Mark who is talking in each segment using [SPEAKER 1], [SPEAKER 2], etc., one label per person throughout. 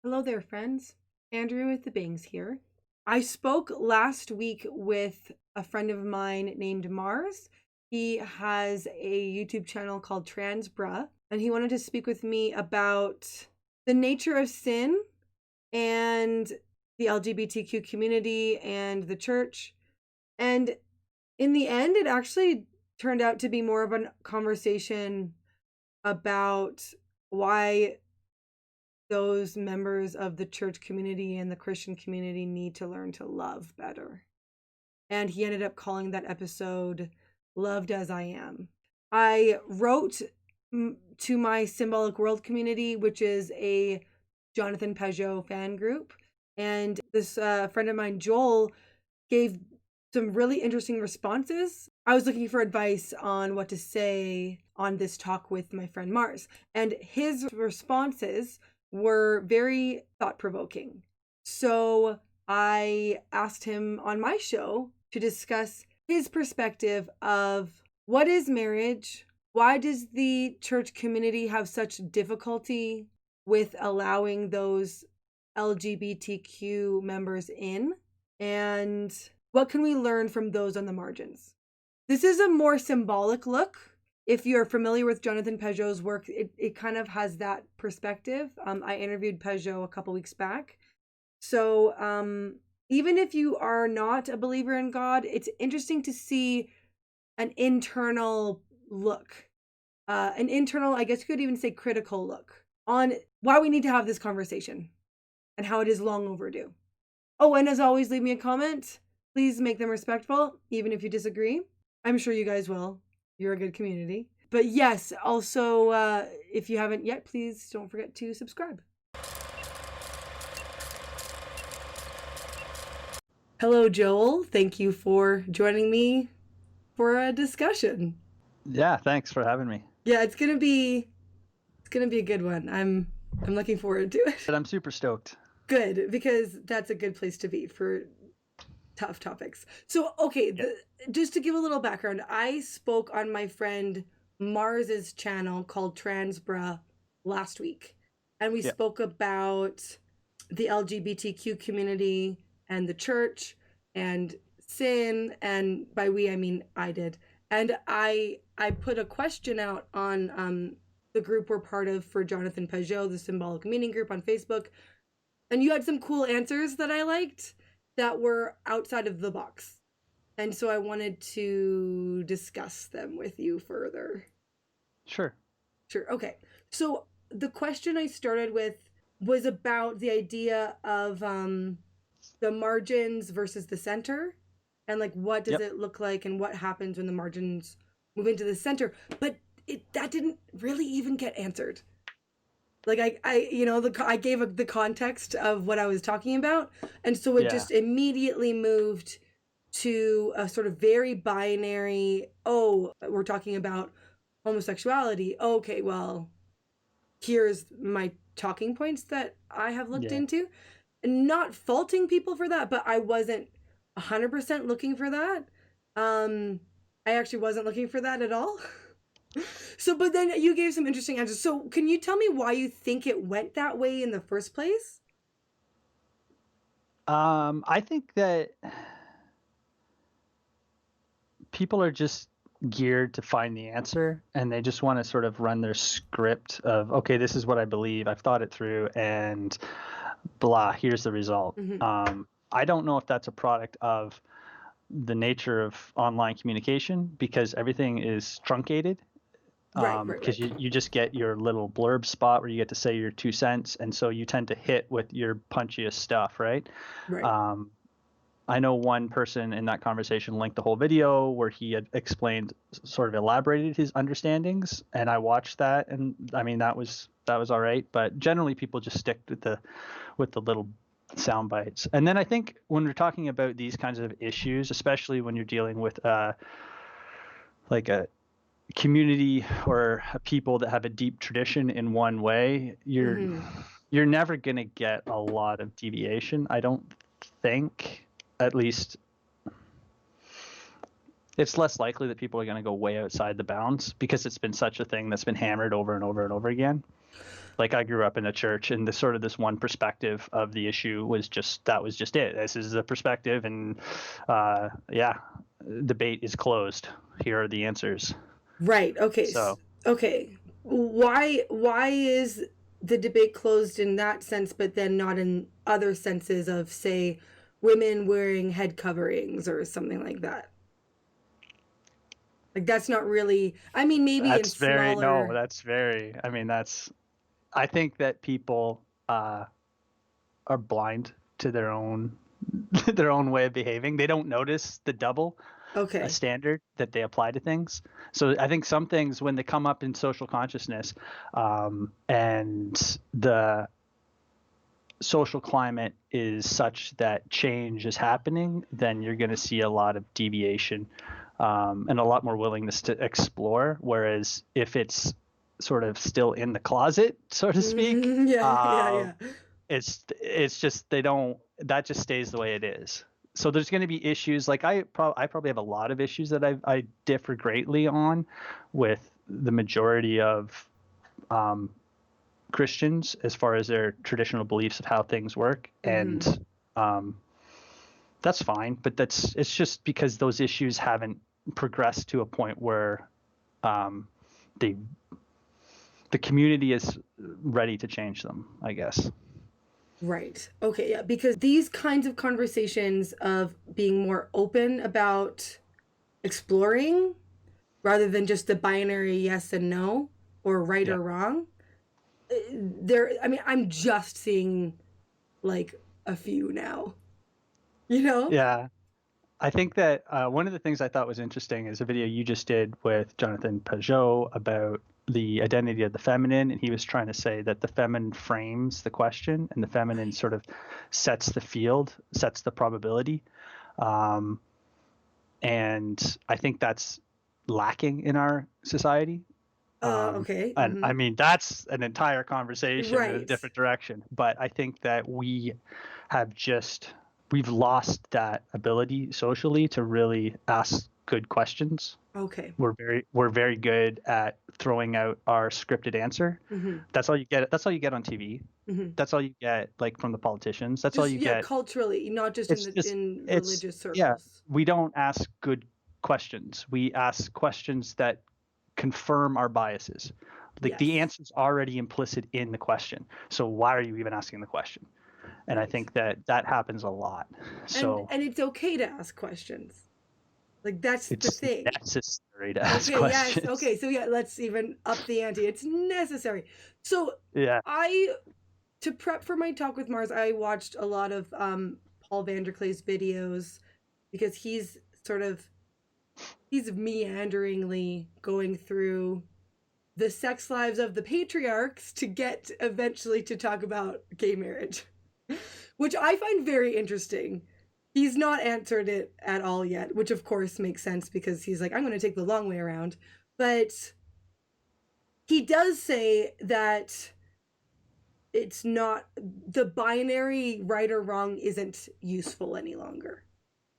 [SPEAKER 1] Hello there, friends. Andrew with the Bangs here. I spoke last week with a friend of mine named Mars. He has a YouTube channel called Transbra, and he wanted to speak with me about the nature of sin and the LGBTQ community and the church. And in the end, it actually turned out to be more of a conversation about why those members of the church community and the Christian community need to learn to love better. And he ended up calling that episode Loved as I Am. I wrote to my Symbolic World community, which is a Jonathan Peugeot fan group. And this friend of mine, Joel, gave some really interesting responses. I was looking for advice on what to say on this talk with my friend Mars. And his responses were very thought-provoking. So I asked him on my show to discuss his perspective of what is marriage, why does the church community have such difficulty with allowing those LGBTQ members in, and what can we learn from those on the margins? This is a more symbolic look. If you're familiar with Jonathan Peugeot's work, it kind of has that perspective. I interviewed Peugeot a couple weeks back. So even if you are not a believer in God, it's interesting to see an internal look. An internal, I guess you could even say critical look on why we need to have this conversation and how it is long overdue. Oh, and as always, leave me a comment. Please make them respectful, even if you disagree. I'm sure you guys will. You're a good community. But yes, also, if you haven't yet, please don't forget to subscribe. Hello, Joel. Thank you for joining me for a discussion.
[SPEAKER 2] Yeah, thanks for having me.
[SPEAKER 1] Yeah, it's gonna be a good one. I'm looking forward to it.
[SPEAKER 2] But I'm super stoked.
[SPEAKER 1] Good, because that's a good place to be for tough topics. So, okay, just to give a little background, I spoke on my friend Mars's channel called Transbra last week, and we spoke about the LGBTQ community and the church and sin, and by we I mean I did. And I put a question out on the group we're part of for Jonathan Peugeot, the Symbolic Meaning group on Facebook, and you had some cool answers that I liked that were outside of the box. And so I wanted to discuss them with you further.
[SPEAKER 2] Sure.
[SPEAKER 1] Okay. So the question I started with was about the idea of the margins versus the center, and like what does it look like and what happens when the margins move into the center. But that didn't really even get answered. Like I gave the context of what I was talking about, and so it just immediately moved to a sort of very binary. Oh, we're talking about homosexuality. Okay, well, here's my talking points that I have looked into. Not faulting people for that, but I wasn't 100% looking for that. I actually wasn't looking for that at all. So, but then you gave some interesting answers. So can you tell me why you think it went that way in the first place?
[SPEAKER 2] I think that people are just geared to find the answer, and they just want to sort of run their script of, okay, this is what I believe, I've thought it through, and blah, here's the result. Mm-hmm. I don't know if that's a product of the nature of online communication, because everything is truncated. Because you just get your little blurb spot where you get to say your 2 cents, and so you tend to hit with your punchiest stuff, right? I know one person in that conversation linked the whole video where he had explained, sort of elaborated his understandings, and I watched that, and I mean that was all right, but generally people just stick with the little sound bites. And then I think when we're talking about these kinds of issues, especially when you're dealing with like a community or a people that have a deep tradition in one way, you're never going to get a lot of deviation, I don't think. At least it's less likely that people are going to go way outside the bounds, because it's been such a thing that's been hammered over and over and over again. Like I grew up in a church, and the sort of this one perspective of the issue was just it. This is the perspective, and yeah, debate is closed. Here are the answers.
[SPEAKER 1] Right. Okay.
[SPEAKER 2] So
[SPEAKER 1] Okay. Why is the debate closed in that sense, but then not in other senses of, say, women wearing head coverings or something like that? Like that's not really. I mean, maybe in
[SPEAKER 2] that's very no.
[SPEAKER 1] smaller.
[SPEAKER 2] That's very. I mean, that's. I think that people are blind to their own their own way of behaving. They don't notice the double
[SPEAKER 1] Okay.
[SPEAKER 2] standard that they apply to things. So I think some things, when they come up in social consciousness, and the social climate is such that change is happening, then you're going to see a lot of deviation, and a lot more willingness to explore. Whereas if it's sort of still in the closet, so to speak,
[SPEAKER 1] Yeah.
[SPEAKER 2] it's just that just stays the way it is. So there's going to be issues. Like I probably have a lot of issues that I differ greatly on with the majority of Christians as far as their traditional beliefs of how things work, and that's fine. But it's just because those issues haven't progressed to a point where the community is ready to change them, I guess.
[SPEAKER 1] Right. Okay. Yeah. Because these kinds of conversations of being more open about exploring rather than just the binary yes and no or right or wrong, I mean, I'm just seeing like a few now, you know?
[SPEAKER 2] Yeah. I think that one of the things I thought was interesting is a video you just did with Jonathan Pajot about the identity of the feminine, and he was trying to say that the feminine frames the question, and the feminine sort of sets the field, sets the probability, and I think that's lacking in our society.
[SPEAKER 1] Okay.
[SPEAKER 2] And I mean, that's an entire conversation in a
[SPEAKER 1] Right.
[SPEAKER 2] different direction, but I think that we've lost that ability socially to really ask good questions.
[SPEAKER 1] Okay.
[SPEAKER 2] We're very good at throwing out our scripted answer. That's all you get. That's all you get on TV. That's all you get, like, from the politicians. That's all
[SPEAKER 1] Just
[SPEAKER 2] you get.
[SPEAKER 1] culturally, not just in religious circles.
[SPEAKER 2] We don't ask good questions. We ask questions that confirm our biases. Like the answer's already implicit in the question. So why are you even asking the question? And I think that happens a lot. So
[SPEAKER 1] and it's okay to ask questions. Like that's the
[SPEAKER 2] it's
[SPEAKER 1] thing.
[SPEAKER 2] necessary to ask
[SPEAKER 1] Okay, yes.
[SPEAKER 2] questions.
[SPEAKER 1] Okay, so yeah, let's even up the ante. It's necessary. So
[SPEAKER 2] Yeah.
[SPEAKER 1] to prep for my talk with Mars, I watched a lot of Paul Vanderklay's videos because he's meanderingly going through the sex lives of the patriarchs to get eventually to talk about gay marriage, which I find very interesting. He's not answered it at all yet, which of course makes sense because he's like, I'm going to take the long way around. But he does say that it's not, the binary right or wrong isn't useful any longer,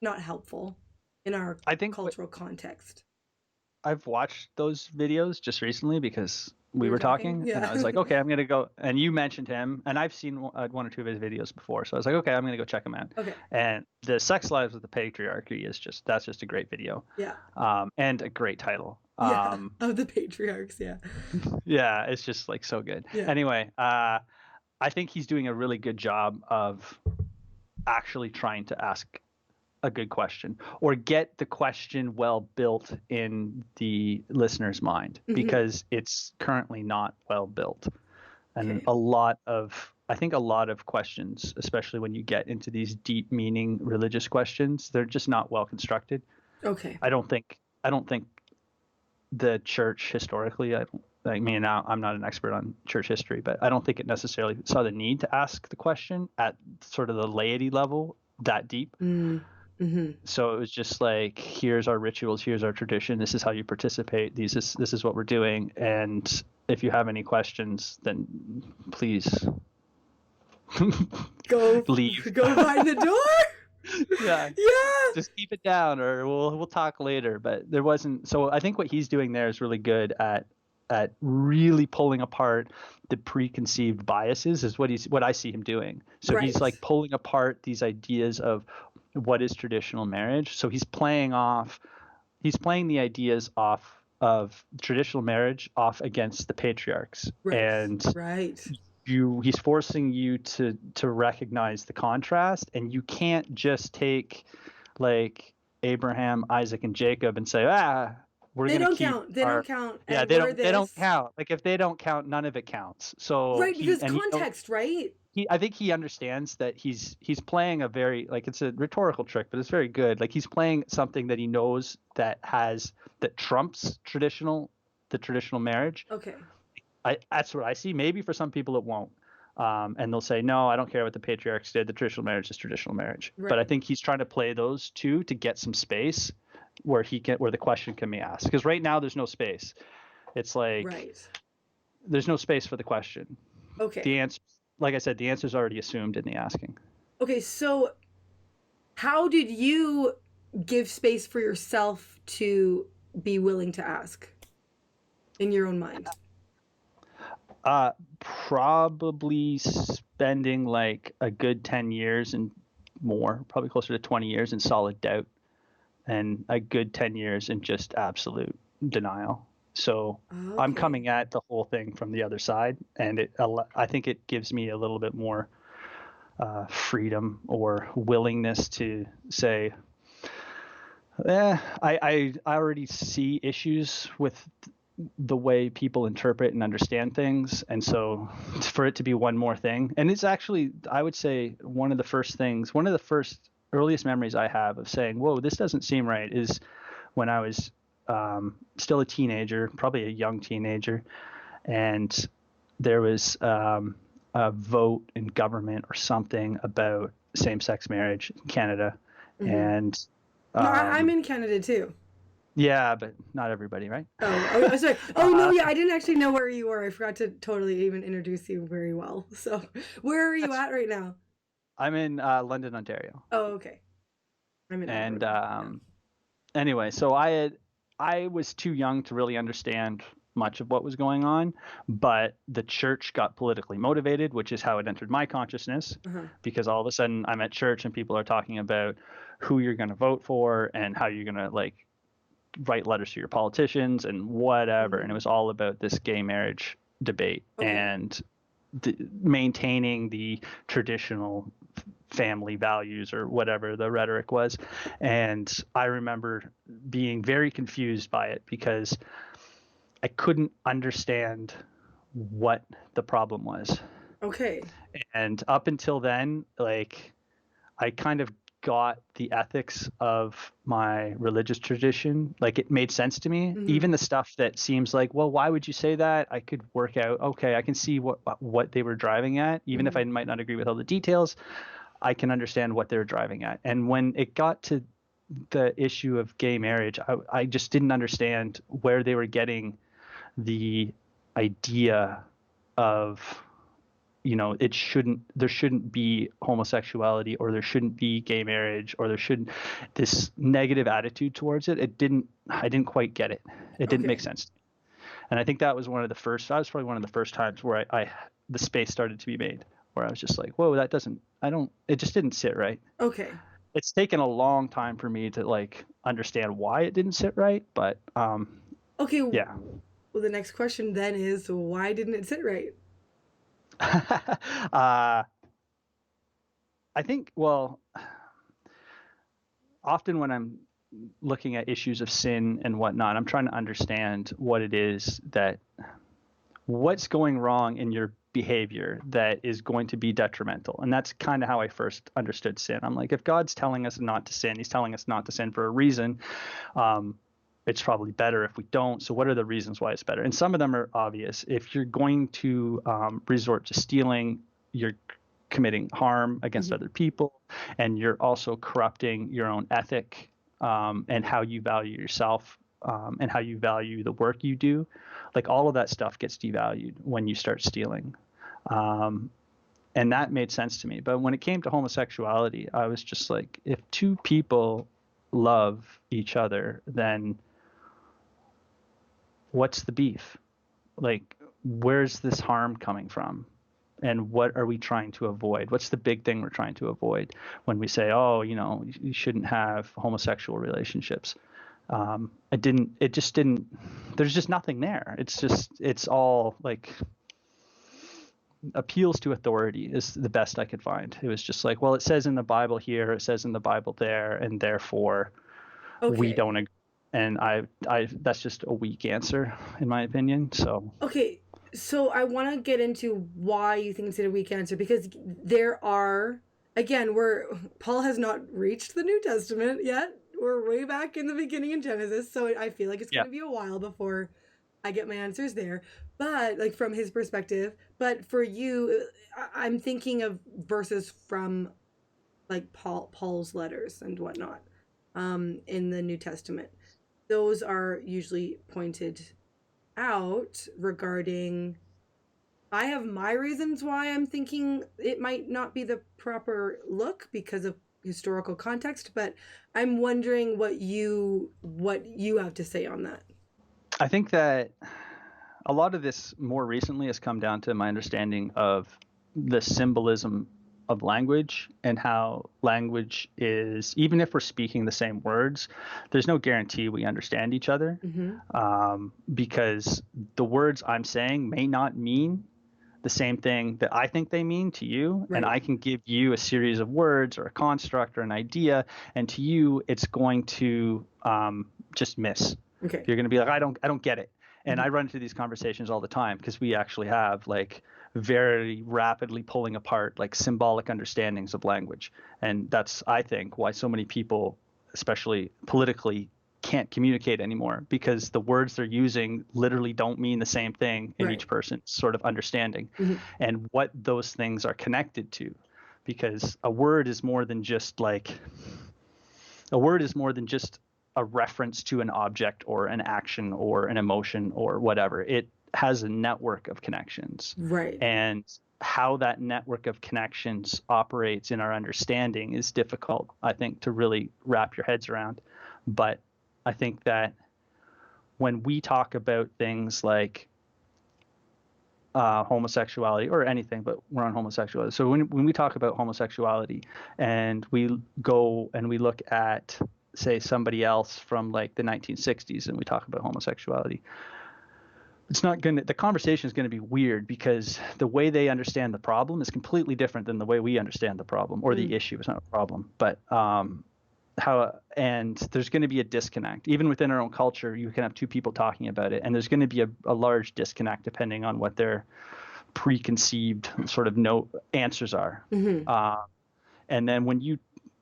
[SPEAKER 1] not helpful in our cultural context.
[SPEAKER 2] I've watched those videos just recently because we were talking,
[SPEAKER 1] yeah.
[SPEAKER 2] and I was like, okay, I'm going to go. And you mentioned him, and I've seen one or two of his videos before. So I was like, okay, I'm going to go check him out.
[SPEAKER 1] Okay.
[SPEAKER 2] And the sex lives of the patriarchy that's just a great video.
[SPEAKER 1] Yeah.
[SPEAKER 2] And a great title.
[SPEAKER 1] Of the patriarchs. Yeah.
[SPEAKER 2] Yeah. It's just like so good.
[SPEAKER 1] Yeah.
[SPEAKER 2] Anyway, I think he's doing a really good job of actually trying to ask a good question or get the question well built in the listener's mind, because it's currently not well built. And I think a lot of questions, especially when you get into these deep meaning religious questions, they're just not well constructed.
[SPEAKER 1] Okay.
[SPEAKER 2] I don't think the church historically, I'm not an expert on church history, but I don't think it necessarily saw the need to ask the question at sort of the laity level that deep. So it was just like, here's our rituals, here's our tradition, this is how you participate, this is what we're doing, and if you have any questions, then please leave.
[SPEAKER 1] Go find the door.
[SPEAKER 2] Yeah. Just keep it down, or we'll talk later. But there wasn't. So I think what he's doing there is really good at at really pulling apart the preconceived biases is what I see him doing. So he's
[SPEAKER 1] Right.
[SPEAKER 2] like pulling apart these ideas of what is traditional marriage. So he's playing the ideas off of traditional marriage off against the patriarchs.
[SPEAKER 1] Right.
[SPEAKER 2] And
[SPEAKER 1] Right.
[SPEAKER 2] he's forcing you to recognize the contrast, and you can't just take like Abraham, Isaac, and Jacob and say, we're
[SPEAKER 1] They
[SPEAKER 2] going to
[SPEAKER 1] don't
[SPEAKER 2] keep
[SPEAKER 1] count. They don't
[SPEAKER 2] our,
[SPEAKER 1] count.
[SPEAKER 2] yeah,
[SPEAKER 1] And we're
[SPEAKER 2] they don't
[SPEAKER 1] this.
[SPEAKER 2] count. Like if they don't count, none of it counts. So
[SPEAKER 1] Right, because context, right?
[SPEAKER 2] I think he understands that he's playing a very, like, it's a rhetorical trick, but it's very good. Like he's playing something that he knows that trumps the traditional marriage.
[SPEAKER 1] Okay.
[SPEAKER 2] That's what I see. Maybe for some people it won't. And they'll say, no, I don't care what the patriarchs did. The traditional marriage is traditional marriage.
[SPEAKER 1] Right.
[SPEAKER 2] But I think he's trying to play those two to get some space where the question can be asked. Because right now there's no space. It's like,
[SPEAKER 1] right.
[SPEAKER 2] There's no space for the question.
[SPEAKER 1] Okay.
[SPEAKER 2] The answer, like I said, the answer is already assumed in the asking.
[SPEAKER 1] Okay, so how did you give space for yourself to be willing to ask in your own mind?
[SPEAKER 2] Probably spending like a good 10 years and more, probably closer to 20 years in solid doubt, and a good 10 years in just absolute denial. So
[SPEAKER 1] Okay.
[SPEAKER 2] I'm coming at the whole thing from the other side, and I think it gives me a little bit more freedom or willingness to say, I already see issues with the way people interpret and understand things, and so for it to be one more thing, and it's actually, I would say, one of the first earliest memories I have of saying, whoa, this doesn't seem right, is when I was still a teenager, probably a young teenager, and there was a vote in government or something about same-sex marriage in Canada. Mm-hmm. And
[SPEAKER 1] no, I'm in Canada too.
[SPEAKER 2] Yeah, but not everybody, right?
[SPEAKER 1] Oh, sorry. Oh, no, yeah, I didn't actually know where you were. I forgot to totally even introduce you very well. So, where are you at right now?
[SPEAKER 2] I'm in London, Ontario.
[SPEAKER 1] Oh, okay. I'm in
[SPEAKER 2] Edinburgh. Anyway, so I was too young to really understand much of what was going on, but the church got politically motivated, which is how it entered my consciousness, because all of a sudden I'm at church and people are talking about who you're going to vote for and how you're going to like write letters to your politicians and whatever. And it was all about this gay marriage debate and maintaining the traditional family values or whatever the rhetoric was. And I remember being very confused by it because I couldn't understand what the problem was.
[SPEAKER 1] Okay.
[SPEAKER 2] And up until then, like, I kind of got the ethics of my religious tradition. Like, it made sense to me. Even the stuff that seems like, well, why would you say that? I could work out, okay, I can see what they were driving at. Even if I might not agree with all the details, I can understand what they're driving at. And when it got to the issue of gay marriage, I just didn't understand where they were getting the idea of, there shouldn't be homosexuality, or there shouldn't be gay marriage, or there shouldn't, this negative attitude towards it. I didn't quite get it. It didn't make sense. And I think that was probably one of the first times where the space started to be made, where I was just like, whoa, it just didn't sit right.
[SPEAKER 1] Okay.
[SPEAKER 2] It's taken a long time for me to like understand why it didn't sit right, but
[SPEAKER 1] okay.
[SPEAKER 2] Yeah.
[SPEAKER 1] Well, the next question then is, why didn't it sit right?
[SPEAKER 2] I think, well, often when I'm looking at issues of sin and whatnot, I'm trying to understand what it is what's going wrong in your behavior that is going to be detrimental. And that's kind of how I first understood sin. I'm like, if God's telling us not to sin, he's telling us not to sin for a reason. It's probably better if we don't. So what are the reasons why it's better? And some of them are obvious. If you're going to resort to stealing, you're committing harm against other people, and you're also corrupting your own ethic and how you value yourself and how you value the work you do. Like, all of that stuff gets devalued when you start stealing. And that made sense to me. But when it came to homosexuality, I was just like, if two people love each other, then what's the beef? like, where's this harm coming from? And what are we trying to avoid? What's the big thing we're trying to avoid when we say, oh, you shouldn't have homosexual relationships? It just didn't, there's just nothing there. It's all like appeals to authority is the best I could find. It was just like, well, it says in the Bible here, it says in the Bible there, and therefore we don't agree. And that's just a weak answer in my opinion. So
[SPEAKER 1] okay, so I want to get into why you think it's a weak answer, because there are, again, Paul has not reached the New Testament yet. We're way back in the beginning in Genesis, so I feel like it's going to be a while before I get my answers there. But like from his perspective, but for you, I'm thinking of verses from like Paul's letters and whatnot, in the New Testament. Those are usually pointed out regarding. I have my reasons why I'm thinking it might not be the proper look because of historical context, but I'm wondering what you have to say on that.
[SPEAKER 2] I think that a lot of this more recently has come down to my understanding of the symbolism of language and how language is, even if we're speaking the same words, there's no guarantee we understand each other, because the words I'm saying may not mean the same thing that I think they mean to you. Right. And I can give you a series of words or a construct or an idea, and to you, it's going to just miss. Okay. You're going to be like, I don't get it. And I run into these conversations all the time because we actually have like very rapidly pulling apart like symbolic understandings of language. And that's, I think, why so many people, especially politically, can't communicate anymore, because the words they're using literally don't mean the same thing in each person's sort of understanding and what those things are connected to. Because a word is more than just a reference to an object or an action or an emotion or whatever. It has a network of connections. Right. And how that network of connections operates in our understanding is difficult, I think, to really wrap your heads around. But I think that when we talk about things like homosexuality or anything, but we're on homosexuality. So when we talk about homosexuality and we go and we look at, say, somebody else from like the 1960s and we talk about homosexuality, the conversation is going to be weird because the way they understand the problem is completely different than the way we understand the problem, or the issue. It's not a problem, but and there's going to be a disconnect. Even within our own culture, you can have two people talking about it, and there's going to be a large disconnect depending on what their preconceived sort of answers are. And then when you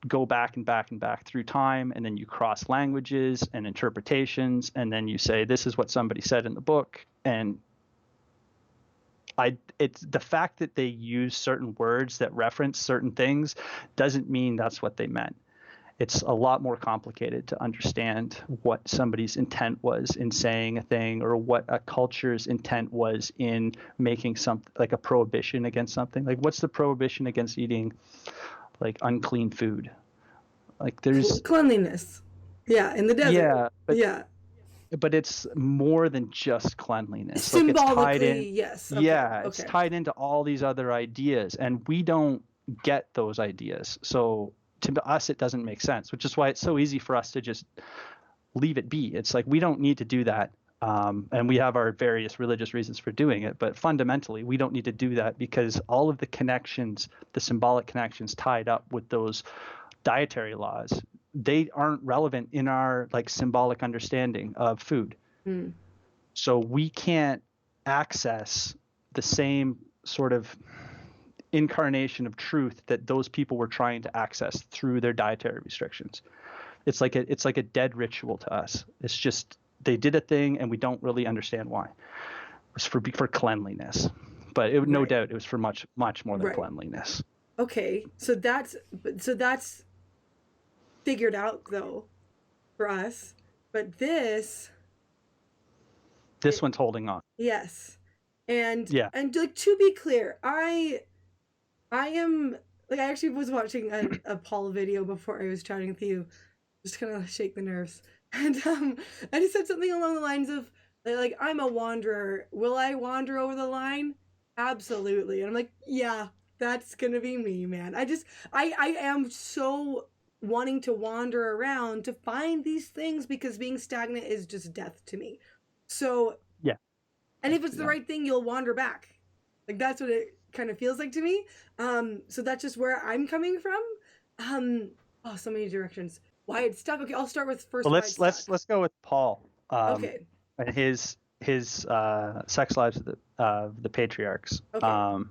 [SPEAKER 2] go back and back and back through time, and then you cross languages and interpretations, and then you say, this is what somebody said in the book. And it's the fact that they use certain words that reference certain things doesn't mean that's what they meant. It's a lot more complicated to understand what somebody's intent was in saying a thing, or what a culture's intent was in making something like a prohibition against something. Like, what's the prohibition against eating like unclean food? Like, there's
[SPEAKER 1] cleanliness. Yeah, in the desert.
[SPEAKER 2] Yeah, but it's more than just cleanliness.
[SPEAKER 1] Symbolically,
[SPEAKER 2] like, it's tied in,
[SPEAKER 1] yes.
[SPEAKER 2] Okay. Yeah, it's tied into all these other ideas, and we don't get those ideas. So to us, it doesn't make sense, which is why it's so easy for us to just leave it be. It's like, we don't need to do that. And we have our various religious reasons for doing it, but fundamentally, we don't need to do that, because all of the connections, the symbolic connections tied up with those dietary laws, they aren't relevant in our like symbolic understanding of food. So we can't access the same sort of incarnation of truth that those people were trying to access through their dietary restrictions. It's like a dead ritual to us. It's just, they did a thing and we don't really understand why. It was for cleanliness, but no doubt it was for much more than cleanliness.
[SPEAKER 1] Okay, so that's figured out though for us, but this
[SPEAKER 2] one's holding on.
[SPEAKER 1] Yes. And like, to be clear, I am like, I actually was watching a Paul video before I was chatting with you, just kind of shake the nerves, and he said something along the lines of Like, I'm a wanderer. Will I wander over the line? Absolutely. And I'm like, yeah, that's gonna be me, man. I am so wanting to wander around to find these things because being stagnant is just death to me. So,
[SPEAKER 2] Yeah.
[SPEAKER 1] and if it's the
[SPEAKER 2] Yeah.
[SPEAKER 1] right thing, you'll wander back. Like, that's what it kind of feels like to me. So that's just where I'm coming from. Um, oh, so many directions. Why it's stuck. Okay, I'll start with first
[SPEAKER 2] Well,
[SPEAKER 1] why it's stuck.
[SPEAKER 2] let's go with Paul.
[SPEAKER 1] Okay.
[SPEAKER 2] And his sex lives of the patriarchs.
[SPEAKER 1] Okay.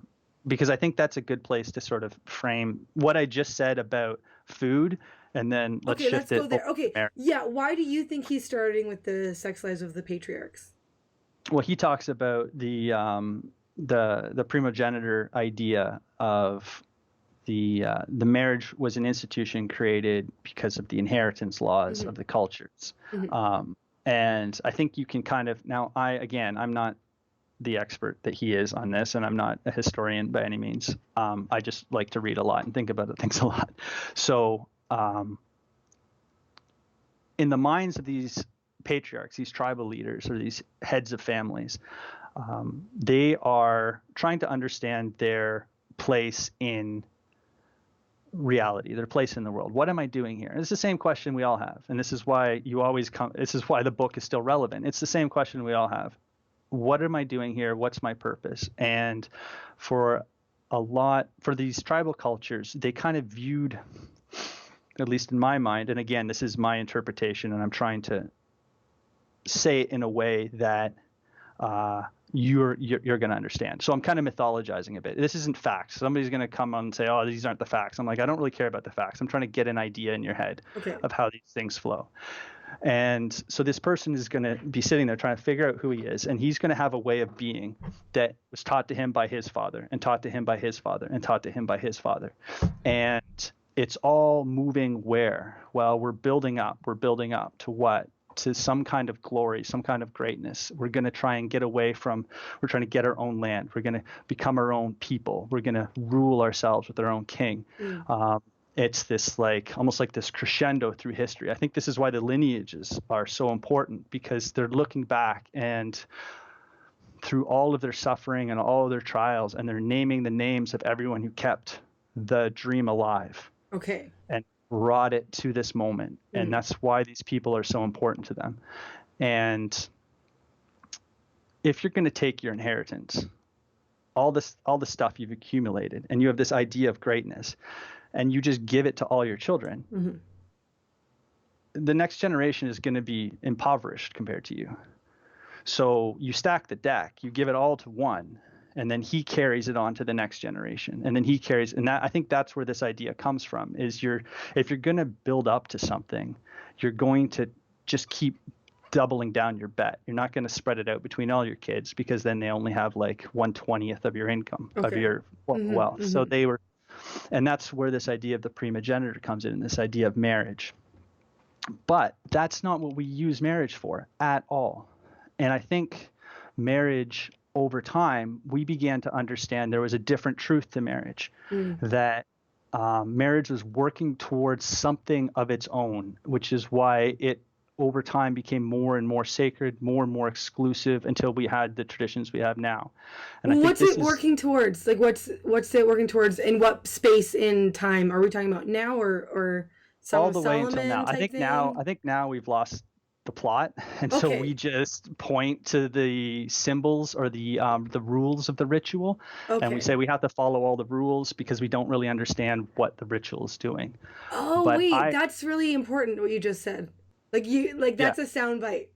[SPEAKER 2] Because I think that's a good place to sort of frame what I just said about food, and then let's
[SPEAKER 1] Okay, let's
[SPEAKER 2] shift it
[SPEAKER 1] go
[SPEAKER 2] over
[SPEAKER 1] there.
[SPEAKER 2] to
[SPEAKER 1] Okay,
[SPEAKER 2] marriage.
[SPEAKER 1] yeah. Why do you think he's starting with the sex lives of the patriarchs?
[SPEAKER 2] Well, he talks about the primogenitor idea of the marriage was an institution created because of the inheritance laws
[SPEAKER 1] Mm-hmm.
[SPEAKER 2] of the cultures.
[SPEAKER 1] Mm-hmm.
[SPEAKER 2] And I think you can kind of now I'm not the expert that he is on this, and I'm not a historian by any means. I just like to read a lot and think about things a lot. So in the minds of these patriarchs, these tribal leaders, or these heads of families, they are trying to understand their place in reality, their place in the world. What am I doing here? And it's the same question we all have. And this is why this is why the book is still relevant. It's the same question we all have. What am I doing here? What's my purpose? And for these tribal cultures, they kind of viewed, at least in my mind, and again, this is my interpretation, and I'm trying to say it in a way that you're going to understand. So I'm kind of mythologizing a bit. This isn't facts. Somebody's going to come on and say, oh, these aren't the facts. I'm like, I don't really care about the facts. I'm trying to get an idea in your head of how these things flow. And so this person is going to be sitting there trying to figure out who he is, and he's going to have a way of being that was taught to him by his father, and taught to him by his father, and taught to him by his father. And it's all moving where? Well, we're building up to what? To some kind of glory, some kind of greatness. We're going to try and get away from, we're trying to get our own land. We're going to become our own people. We're going to rule ourselves with our own king. It's this almost like this crescendo through history. I think this is why the lineages are so important, because they're looking back and through all of their suffering and all of their trials, and they're naming the names of everyone who kept the dream alive.
[SPEAKER 1] Okay.
[SPEAKER 2] And brought it to this moment. And that's why these people are so important to them. And if you're going to take your inheritance, all the stuff you've accumulated, and you have this idea of greatness, and you just give it to all your children, the next generation is going to be impoverished compared to you. So you stack the deck, you give it all to one, and then he carries it on to the next generation, and then he carries, and that, I think that's where this idea comes from, is if you're going to build up to something, you're going to just keep doubling down your bet. You're not going to spread it out between all your kids, because then they only have like 1/20th of your income, of your wealth. So and that's where this idea of the primogenitor comes in, this idea of marriage. But that's not what we use marriage for at all. And I think marriage, over time, we began to understand there was a different truth to marriage, that marriage was working towards something of its own, which is why it over time became more and more sacred, more and more exclusive, until we had the traditions we have now. And I think
[SPEAKER 1] what's it working towards? Like, what's it working towards? In what space in time are we talking about now, or
[SPEAKER 2] all the way until now? I think now we've lost the plot, and so we just point to the symbols or the rules of the ritual, and we say we have to follow all the rules because we don't really understand what the ritual is doing.
[SPEAKER 1] That's really important what you just said. That's a soundbite.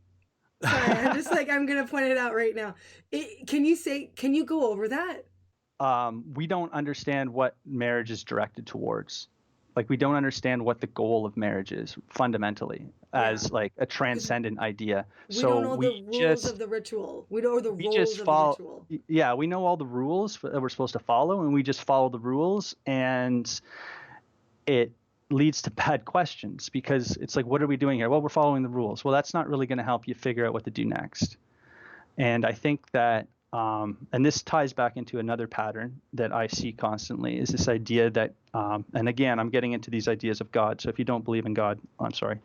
[SPEAKER 1] Sorry, I'm just I'm gonna point it out right now. Can you go over that?
[SPEAKER 2] We don't understand what marriage is directed towards. We don't understand what the goal of marriage is fundamentally, as a transcendent idea.
[SPEAKER 1] We don't know the rules of the ritual. We don't know the rules of the ritual.
[SPEAKER 2] Yeah, we know all the rules that we're supposed to follow, and we just follow the rules, and it leads to bad questions, because it's what are we doing here? Well, we're following the rules. Well, that's not really going to help you figure out what to do next. And I think that and this ties back into another pattern that I see constantly, is this idea that, and again, I'm getting into these ideas of God. So if you don't believe in God, I'm sorry.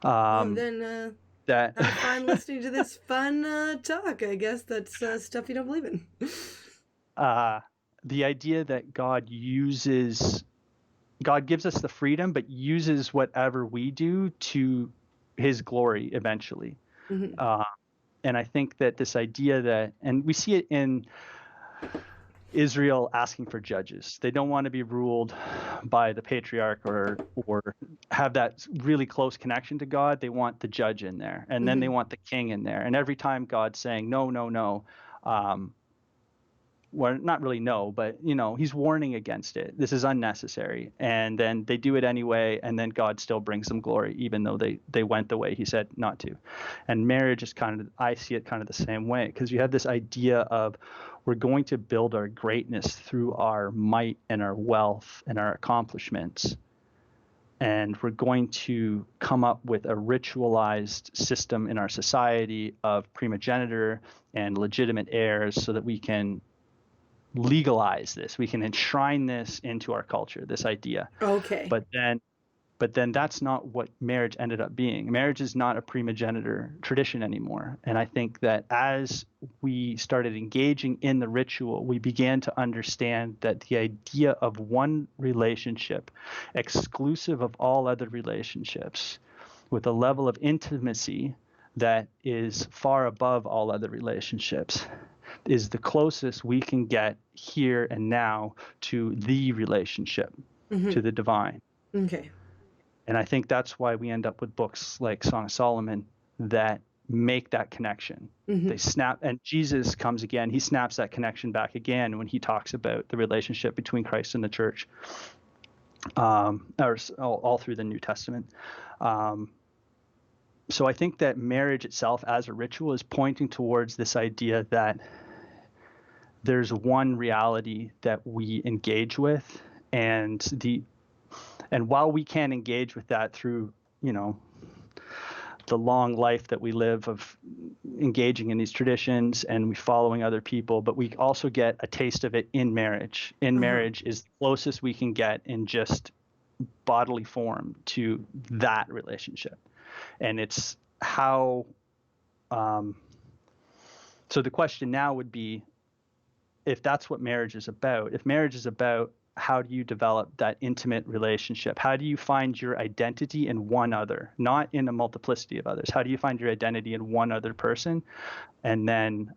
[SPEAKER 1] Then
[SPEAKER 2] that
[SPEAKER 1] Have fun listening to this fun talk. I guess that's stuff you don't believe in.
[SPEAKER 2] the idea that God gives us the freedom, but uses whatever we do to his glory eventually.
[SPEAKER 1] Mm-hmm.
[SPEAKER 2] And I think that this idea that, and we see it in Israel asking for judges. They don't want to be ruled by the patriarch or have that really close connection to God. They want the judge in there, and then they want the king in there. And every time God's saying no, no, no, well, not really no, but he's warning against it. This is unnecessary. And then they do it anyway, and then God still brings them glory, even though they went the way he said not to. And marriage is I see it kind of the same way, because you have this idea of we're going to build our greatness through our might and our wealth and our accomplishments. And we're going to come up with a ritualized system in our society of primogeniture and legitimate heirs so that we can legalize this. We can enshrine this into our culture, this idea.
[SPEAKER 1] Okay.
[SPEAKER 2] But then that's not what marriage ended up being. Marriage is not a primogeniture tradition anymore. And I think that as we started engaging in the ritual, we began to understand that the idea of one relationship, exclusive of all other relationships, with a level of intimacy that is far above all other relationships, is the closest we can get here and now to the relationship, to the divine.
[SPEAKER 1] Okay.
[SPEAKER 2] And I think that's why we end up with books like Song of Solomon that make that connection. They snap, and Jesus comes again. He snaps that connection back again when he talks about the relationship between Christ and the church, or all through the New Testament. So I think that marriage itself as a ritual is pointing towards this idea that there's one reality that we engage with, and while we can engage with that through the long life that we live of engaging in these traditions and we following other people, but we also get a taste of it in marriage. Marriage is the closest we can get in just bodily form to that relationship. And it's how so the question now would be, if that's what marriage is about, if marriage is about how do you develop that intimate relationship, how do you find your identity in one other, not in a multiplicity of others, how do you find your identity in one other person? And then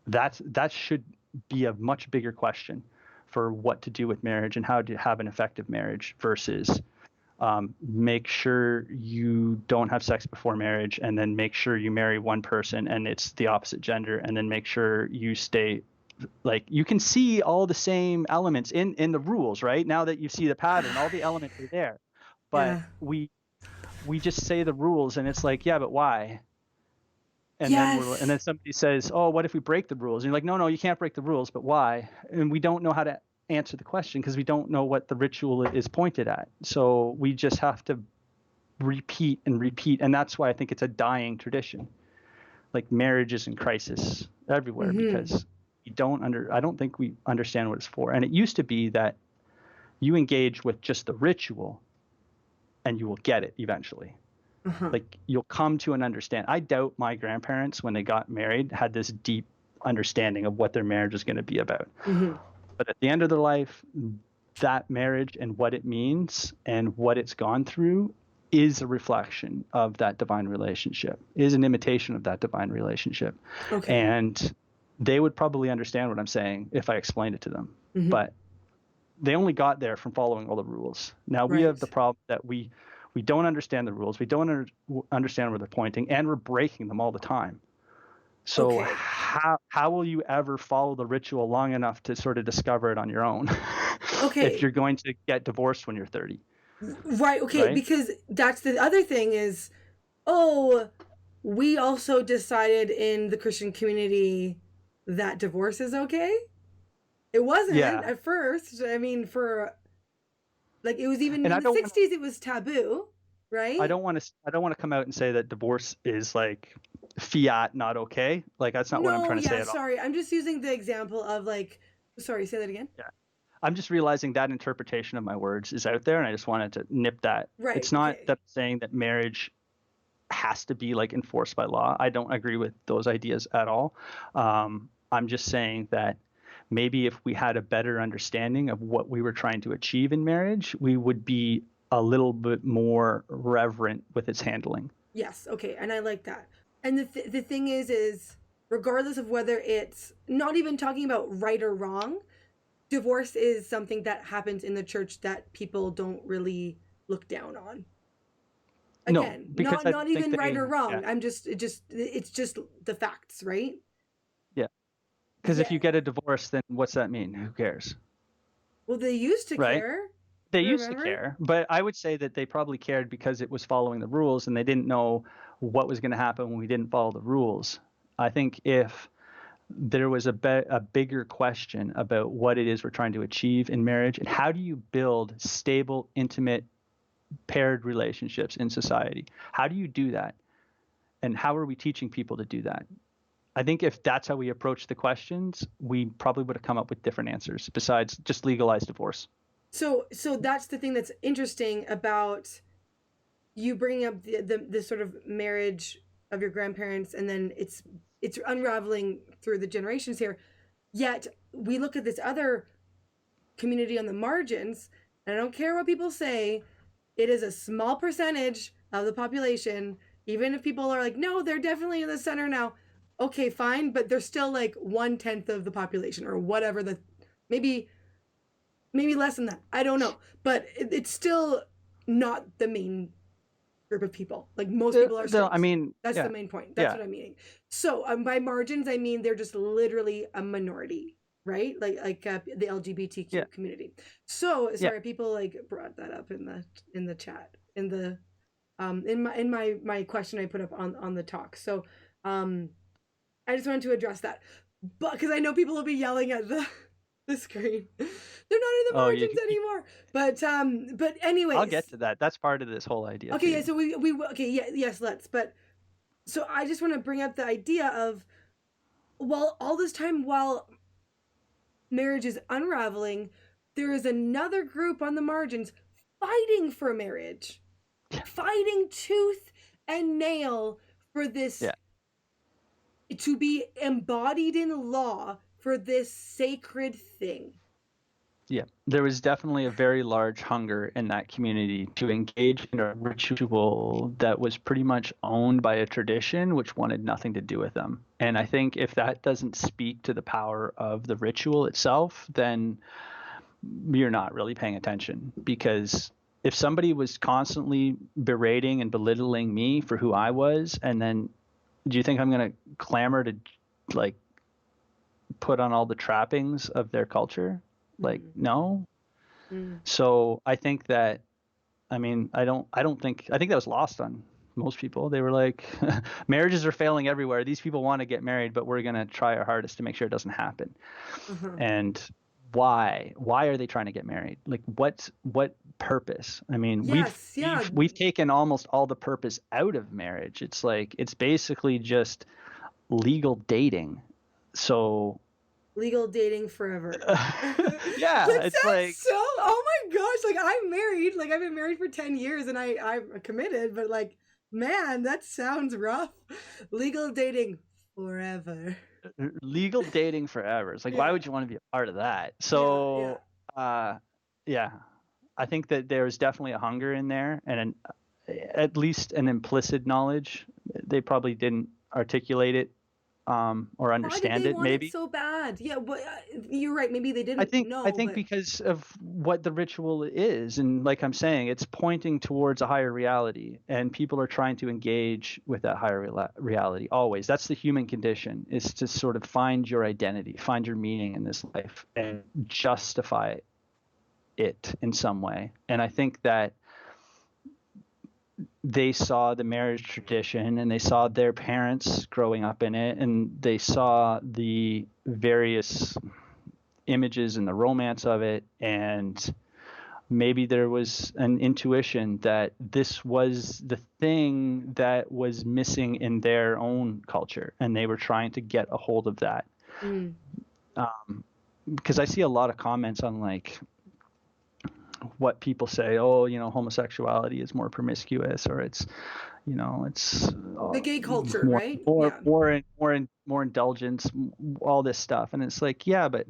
[SPEAKER 2] that should be a much bigger question for what to do with marriage and how to have an effective marriage versus make sure you don't have sex before marriage, and then make sure you marry one person and it's the opposite gender, and then make sure you stay, like, you can see all the same elements in the rules, right? Now that you see the pattern, all the elements are there, but we just say the rules and it's like, yeah, but why? And then somebody says, oh, what if we break the rules? And you're like, no, you can't break the rules, but why? And we don't know how to answer the question because we don't know what the ritual is pointed at. So we just have to repeat and repeat. And that's why I think it's a dying tradition. Like, marriage is in crisis everywhere because I don't think we understand what it's for. And it used to be that you engage with just the ritual and you will get it eventually. Like, you'll come to an understanding. I doubt my grandparents, when they got married, had this deep understanding of what their marriage is going to be about. But at the end of their life, that marriage and what it means and what it's gone through is a reflection of that divine relationship, is an imitation of that divine relationship. And they would probably understand what I'm saying if I explained it to them. But they only got there from following all the rules. Now we have the problem that we don't understand the rules. We don't understand where they're pointing, and we're breaking them all the time. So how will you ever follow the ritual long enough to sort of discover it on your own? If you're going to get divorced when you're 30.
[SPEAKER 1] Right. Because that's the other thing is, we also decided in the Christian community that divorce is okay. It wasn't at first. I mean, it was even in the 60s, it was taboo, right?
[SPEAKER 2] I don't want to come out and say that divorce is like fiat, not okay. Like, that's not what I'm trying to say at all.
[SPEAKER 1] Sorry. I'm just using the example of sorry, say that again.
[SPEAKER 2] Yeah. I'm just realizing that interpretation of my words is out there, and I just wanted to nip that.
[SPEAKER 1] Right.
[SPEAKER 2] It's not that saying that marriage has to be like enforced by law. I don't agree with those ideas at all. I'm just saying that maybe if we had a better understanding of what we were trying to achieve in marriage, we would be a little bit more reverent with its handling.
[SPEAKER 1] Yes, okay, and I like that. And the thing is regardless of whether it's not even talking about right or wrong, divorce is something that happens in the church that people don't really look down on.
[SPEAKER 2] No,
[SPEAKER 1] Again,
[SPEAKER 2] because I
[SPEAKER 1] not
[SPEAKER 2] don't think
[SPEAKER 1] even right
[SPEAKER 2] they,
[SPEAKER 1] or wrong.
[SPEAKER 2] yeah,
[SPEAKER 1] It's just the facts, right?
[SPEAKER 2] yeah. Because if
[SPEAKER 1] Yeah.
[SPEAKER 2] you get a divorce, then what's that mean? Who cares?
[SPEAKER 1] Well, they used to
[SPEAKER 2] Right?
[SPEAKER 1] care.
[SPEAKER 2] They used to
[SPEAKER 1] Remember?
[SPEAKER 2] care, but I would say that they probably cared because it was following the rules and they didn't know what was going to happen when we didn't follow the rules. I think if there was a bigger question about what it is we're trying to achieve in marriage and how do you build stable, intimate, paired relationships in society? How do you do that? And how are we teaching people to do that? I think if that's how we approach the questions, we probably would have come up with different answers besides just legalize divorce.
[SPEAKER 1] So that's the thing that's interesting about you bringing up the sort of marriage of your grandparents, and then it's unraveling through the generations here. Yet we look at this other community on the margins, and I don't care what people say, it is a small percentage of the population. Even if people are like, no, they're definitely in the center now. Okay, fine, but they're still like 1/10 of the population, or whatever the maybe less than that. I don't know, but it's still not the main group of people. Like most people are straight.
[SPEAKER 2] I mean,
[SPEAKER 1] That's
[SPEAKER 2] yeah,
[SPEAKER 1] the main point. That's
[SPEAKER 2] yeah,
[SPEAKER 1] what I'm meaning. So by margins, I mean they're just literally a minority, right? Like the LGBTQ
[SPEAKER 2] yeah,
[SPEAKER 1] community. So
[SPEAKER 2] yeah.
[SPEAKER 1] sorry, people like brought that up in the chat in the in my question I put up on the talk. So I just wanted to address that, but because I know people will be yelling at the screen. They're not in the
[SPEAKER 2] Oh,
[SPEAKER 1] margins anymore. But
[SPEAKER 2] I'll get
[SPEAKER 1] anyways,
[SPEAKER 2] to that. That's part of this whole idea
[SPEAKER 1] okay, yeah.
[SPEAKER 2] too.
[SPEAKER 1] So we okay, yeah, yes, let's. But so I just want to bring up the idea of while all this time while marriage is unraveling, there is another group on the margins fighting for marriage,
[SPEAKER 2] Yeah,
[SPEAKER 1] fighting tooth and nail for this
[SPEAKER 2] yeah,
[SPEAKER 1] to be embodied in law for this sacred thing.
[SPEAKER 2] yeah. There was definitely a very large hunger in that community to engage in a ritual that was pretty much owned by a tradition which wanted nothing to do with them. And I think if that doesn't speak to the power of the ritual itself, then you're not really paying attention, because if somebody was constantly berating and belittling me for who I was, and then do you think I'm going to clamor to like put on all the trappings of their culture? Like, no.
[SPEAKER 1] Mm.
[SPEAKER 2] So I think that, I mean, I think that was lost on most people. They were like, marriages are failing everywhere. These people want to get married, but we're going to try our hardest to make sure it doesn't happen.
[SPEAKER 1] Uh-huh.
[SPEAKER 2] And why are they trying to get married? Like what purpose? I mean,
[SPEAKER 1] Yes, yeah.
[SPEAKER 2] we've taken almost all the purpose out of marriage. It's like it's basically just legal dating. So
[SPEAKER 1] Legal dating forever.
[SPEAKER 2] yeah,
[SPEAKER 1] That
[SPEAKER 2] it's
[SPEAKER 1] sounds
[SPEAKER 2] like
[SPEAKER 1] so, oh my gosh, like I'm married, like I've been married for 10 years and I'm committed, but like, man, that sounds rough. Legal dating forever.
[SPEAKER 2] legal dating forever. It's like, why
[SPEAKER 1] Yeah,
[SPEAKER 2] would you want to be a part of that?
[SPEAKER 1] yeah.
[SPEAKER 2] So yeah, I think that there's definitely a hunger in there, and at least an implicit knowledge. They probably didn't articulate it or
[SPEAKER 1] Why did
[SPEAKER 2] understand
[SPEAKER 1] they
[SPEAKER 2] it,
[SPEAKER 1] want it
[SPEAKER 2] maybe.
[SPEAKER 1] so bad? Yeah, but you're right, maybe they
[SPEAKER 2] I
[SPEAKER 1] didn't
[SPEAKER 2] think I
[SPEAKER 1] know,
[SPEAKER 2] think
[SPEAKER 1] but
[SPEAKER 2] because of what the ritual is, and like I'm saying, it's pointing towards a higher reality, and people are trying to engage with that higher reality always. That's the human condition, is to sort of find your identity, find your meaning in this life, and justify it in some way. And I think that they saw the marriage tradition and they saw their parents growing up in it, and they saw the various images and the romance of it, and maybe there was an intuition that this was the thing that was missing in their own culture, and they were trying to get a hold of that.
[SPEAKER 1] mm,
[SPEAKER 2] Because I see a lot of comments on like, what people say, oh, homosexuality is more promiscuous, or it's
[SPEAKER 1] The gay culture,
[SPEAKER 2] more
[SPEAKER 1] right?
[SPEAKER 2] more
[SPEAKER 1] Yeah.
[SPEAKER 2] more indulgence, all this stuff. And it's like, yeah, but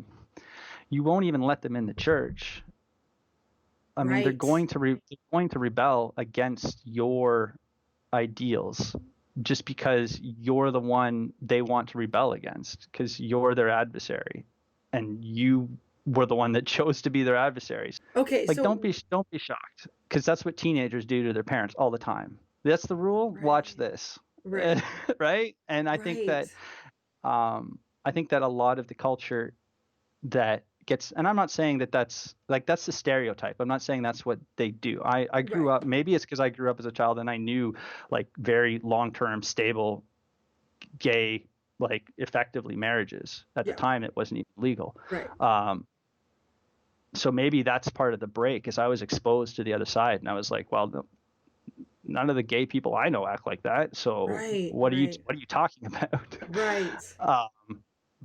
[SPEAKER 2] you won't even let them in the church. I mean, they're
[SPEAKER 1] Right.
[SPEAKER 2] going to rebel against your ideals just because you're the one they want to rebel against, because you're their adversary and you were the one that chose to be their adversaries.
[SPEAKER 1] Okay,
[SPEAKER 2] Like,
[SPEAKER 1] so
[SPEAKER 2] don't be shocked, because that's what teenagers do to their parents all the time. That's the rule. Watch
[SPEAKER 1] right.
[SPEAKER 2] this.
[SPEAKER 1] Right.
[SPEAKER 2] Right? And
[SPEAKER 1] Right.
[SPEAKER 2] I think that a lot of the culture that gets, and I'm not saying that that's the stereotype. I'm not saying that's what they do. I grew
[SPEAKER 1] Right.
[SPEAKER 2] up, maybe it's because I grew up as a child and I knew like very long-term stable gay, like effectively marriages. At the
[SPEAKER 1] Yeah.
[SPEAKER 2] time it wasn't even legal.
[SPEAKER 1] Right.
[SPEAKER 2] So maybe that's part of the break, is I was exposed to the other side and I was like, well, no, none of the gay people I know act like that. So
[SPEAKER 1] Right.
[SPEAKER 2] what
[SPEAKER 1] Right.
[SPEAKER 2] are you talking about?
[SPEAKER 1] Right.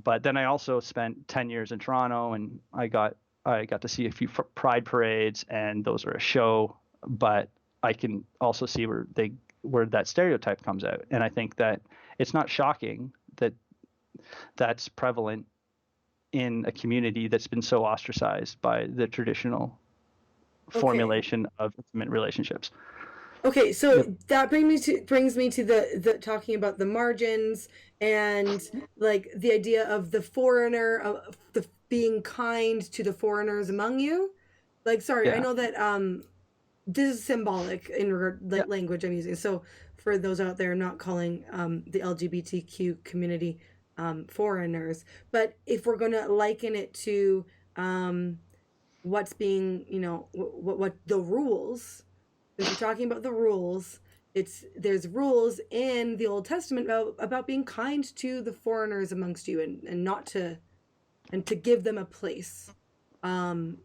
[SPEAKER 2] But then I also spent 10 years in Toronto, and I got to see a few pride parades, and those are a show. But I can also see where that stereotype comes out, and I think that it's not shocking that that's prevalent in a community that's been so ostracized by the traditional
[SPEAKER 1] Okay.
[SPEAKER 2] formulation of intimate relationships.
[SPEAKER 1] Okay, so
[SPEAKER 2] Yep.
[SPEAKER 1] that brings me to the talking about the margins and like the idea of the foreigner, of the being kind to the foreigners among you. Like, sorry, I
[SPEAKER 2] Yeah.
[SPEAKER 1] know that this is symbolic in regard,
[SPEAKER 2] Yeah.
[SPEAKER 1] like, language I'm using. So for those out there, I'm not calling the LGBTQ community foreigners, but if we're going to liken it to what's being, what the rules, if we're talking about the rules, there's rules in the Old Testament about being kind to the foreigners amongst you, and not to, and to give them a place um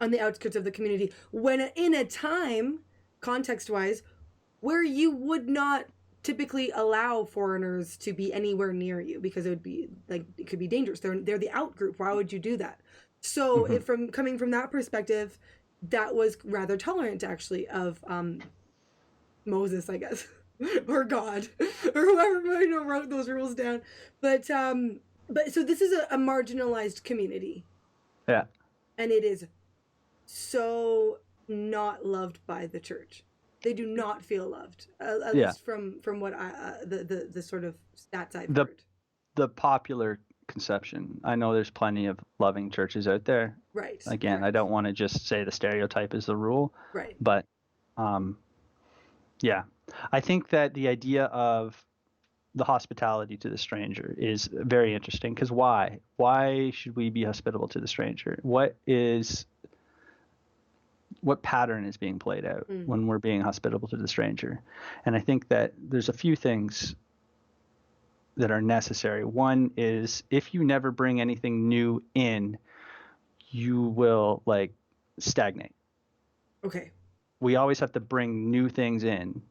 [SPEAKER 1] on the outskirts of the community, when in a time, context wise, where you would not typically allow foreigners to be anywhere near you, because it would be like, it could be dangerous. They're the out group. Why would you do that? So
[SPEAKER 2] Mm-hmm.
[SPEAKER 1] if, from coming from that perspective, that was rather tolerant, actually, of Moses, I guess, or God, or whoever wrote those rules down. But so this is a marginalized community,
[SPEAKER 2] Yeah.
[SPEAKER 1] and it is so not loved by the church. They do not feel loved, at
[SPEAKER 2] Yeah.
[SPEAKER 1] least from what I the sort of stats I've
[SPEAKER 2] The
[SPEAKER 1] heard.
[SPEAKER 2] the popular conception. I know there's plenty of loving churches out there.
[SPEAKER 1] Right.
[SPEAKER 2] Again, I
[SPEAKER 1] Right.
[SPEAKER 2] don't want to just say the stereotype is the rule,
[SPEAKER 1] Right.
[SPEAKER 2] but um, yeah, I think that the idea of the hospitality to the stranger is very interesting, because why? Why should we be hospitable to the stranger? What pattern is being played out
[SPEAKER 1] Mm.
[SPEAKER 2] when we're being hospitable to the stranger? And I think that there's a few things that are necessary. One is, if you never bring anything new in, you will like stagnate.
[SPEAKER 1] Okay.
[SPEAKER 2] We always have to bring new things in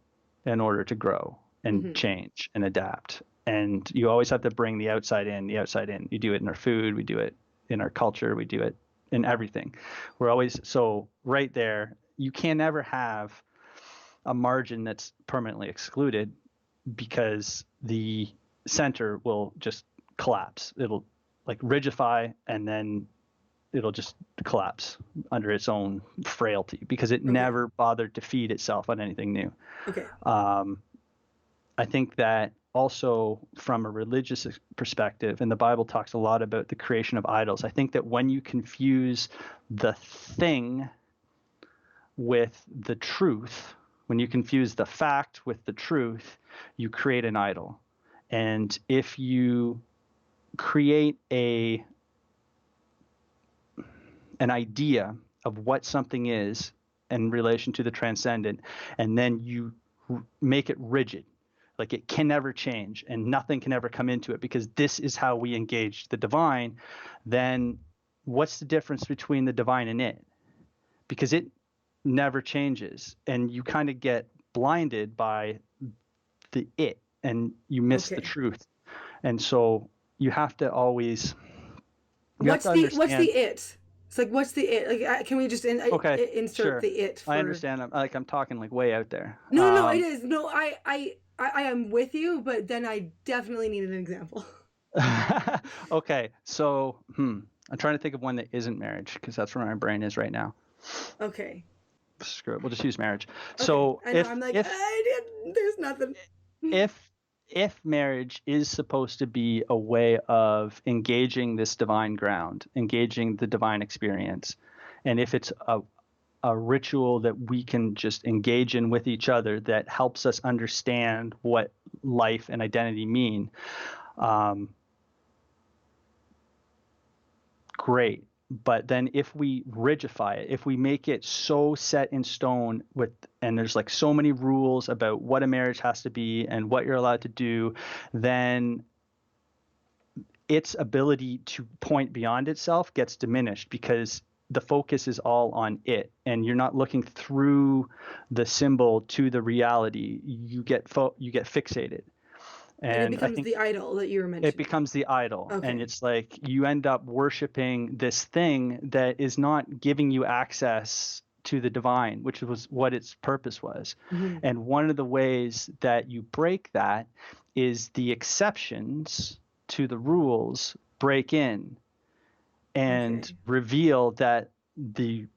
[SPEAKER 2] order to grow and
[SPEAKER 1] Mm-hmm.
[SPEAKER 2] change and adapt. And you always have to bring the outside in, the outside in. You do it in our food, we do it in our culture, we do it in everything. We're always, so right there, you can never have a margin that's permanently excluded, because the center will just collapse. It'll like rigidify, and then it'll just collapse under its own frailty, because it
[SPEAKER 1] Okay.
[SPEAKER 2] never bothered to feed itself on anything new.
[SPEAKER 1] Okay.
[SPEAKER 2] I think that also from a religious perspective, and the Bible talks a lot about the creation of idols. I think that when you confuse the thing with the truth, when you confuse the fact with the truth, you create an idol. And if you create an idea of what something is in relation to the transcendent, and then you make it rigid, like it can never change and nothing can ever come into it, because this is how we engage the divine, then what's the difference between the divine and it? Because it never changes, and you kind of get blinded by the it, and you miss the
[SPEAKER 1] Okay.
[SPEAKER 2] truth. And so you have to always, you have
[SPEAKER 1] What's
[SPEAKER 2] to
[SPEAKER 1] the
[SPEAKER 2] understand.
[SPEAKER 1] it? So like, what's the it? Like, can we just
[SPEAKER 2] Okay,
[SPEAKER 1] insert
[SPEAKER 2] sure.
[SPEAKER 1] the it
[SPEAKER 2] I
[SPEAKER 1] for?
[SPEAKER 2] understand. I'm talking like way out there.
[SPEAKER 1] No, no, no. It is no. I am with you, but then I definitely need an example.
[SPEAKER 2] Okay, so I'm trying to think of one that isn't marriage because that's where my brain is right now.
[SPEAKER 1] Okay.
[SPEAKER 2] Screw it. We'll just use marriage.
[SPEAKER 1] Okay.
[SPEAKER 2] So
[SPEAKER 1] I know. I'm like, I didn't. There's nothing.
[SPEAKER 2] if if marriage is supposed to be a way of engaging this divine ground, engaging the divine experience, and if it's a ritual that we can just engage in with each other that helps us understand what life and identity mean, um, great. But then if we rigify it, if we make it so set in stone and there's like so many rules about what a marriage has to be and what you're allowed to do, then its ability to point beyond itself gets diminished because the focus is all on it and you're not looking through the symbol to the reality. You get fixated.
[SPEAKER 1] And it
[SPEAKER 2] And I
[SPEAKER 1] becomes
[SPEAKER 2] think
[SPEAKER 1] the idol that you were
[SPEAKER 2] it
[SPEAKER 1] mentioning.
[SPEAKER 2] becomes the idol. And
[SPEAKER 1] Okay.
[SPEAKER 2] it's like you end up worshiping this thing that is not giving you access to the divine, which was what its purpose was.
[SPEAKER 1] Mm-hmm.
[SPEAKER 2] And one of the ways that you break that is the exceptions to the rules break in and
[SPEAKER 1] Okay.
[SPEAKER 2] reveal that the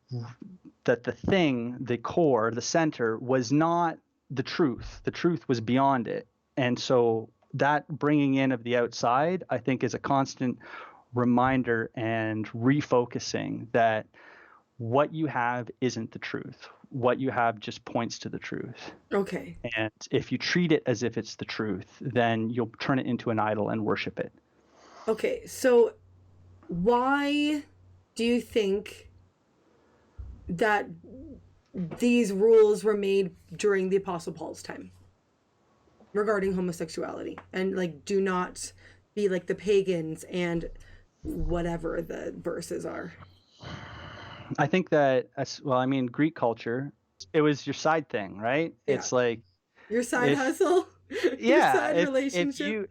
[SPEAKER 2] thing, the core, the center was not the truth. The truth was beyond it. And so that bringing in of the outside, I think, is a constant reminder and refocusing that what you have isn't the truth. What you have just points to the truth.
[SPEAKER 1] Okay.
[SPEAKER 2] And if you treat it as if it's the truth, then you'll turn it into an idol and worship it.
[SPEAKER 1] Okay. So why do you think that these rules were made during the Apostle Paul's time regarding homosexuality and like do not be like the pagans and whatever the verses are?
[SPEAKER 2] I think that, well, I mean, Greek culture, it was your side thing, right?
[SPEAKER 1] Yeah.
[SPEAKER 2] It's like
[SPEAKER 1] Your side
[SPEAKER 2] if,
[SPEAKER 1] hustle, your
[SPEAKER 2] yeah,
[SPEAKER 1] side
[SPEAKER 2] if
[SPEAKER 1] relationship.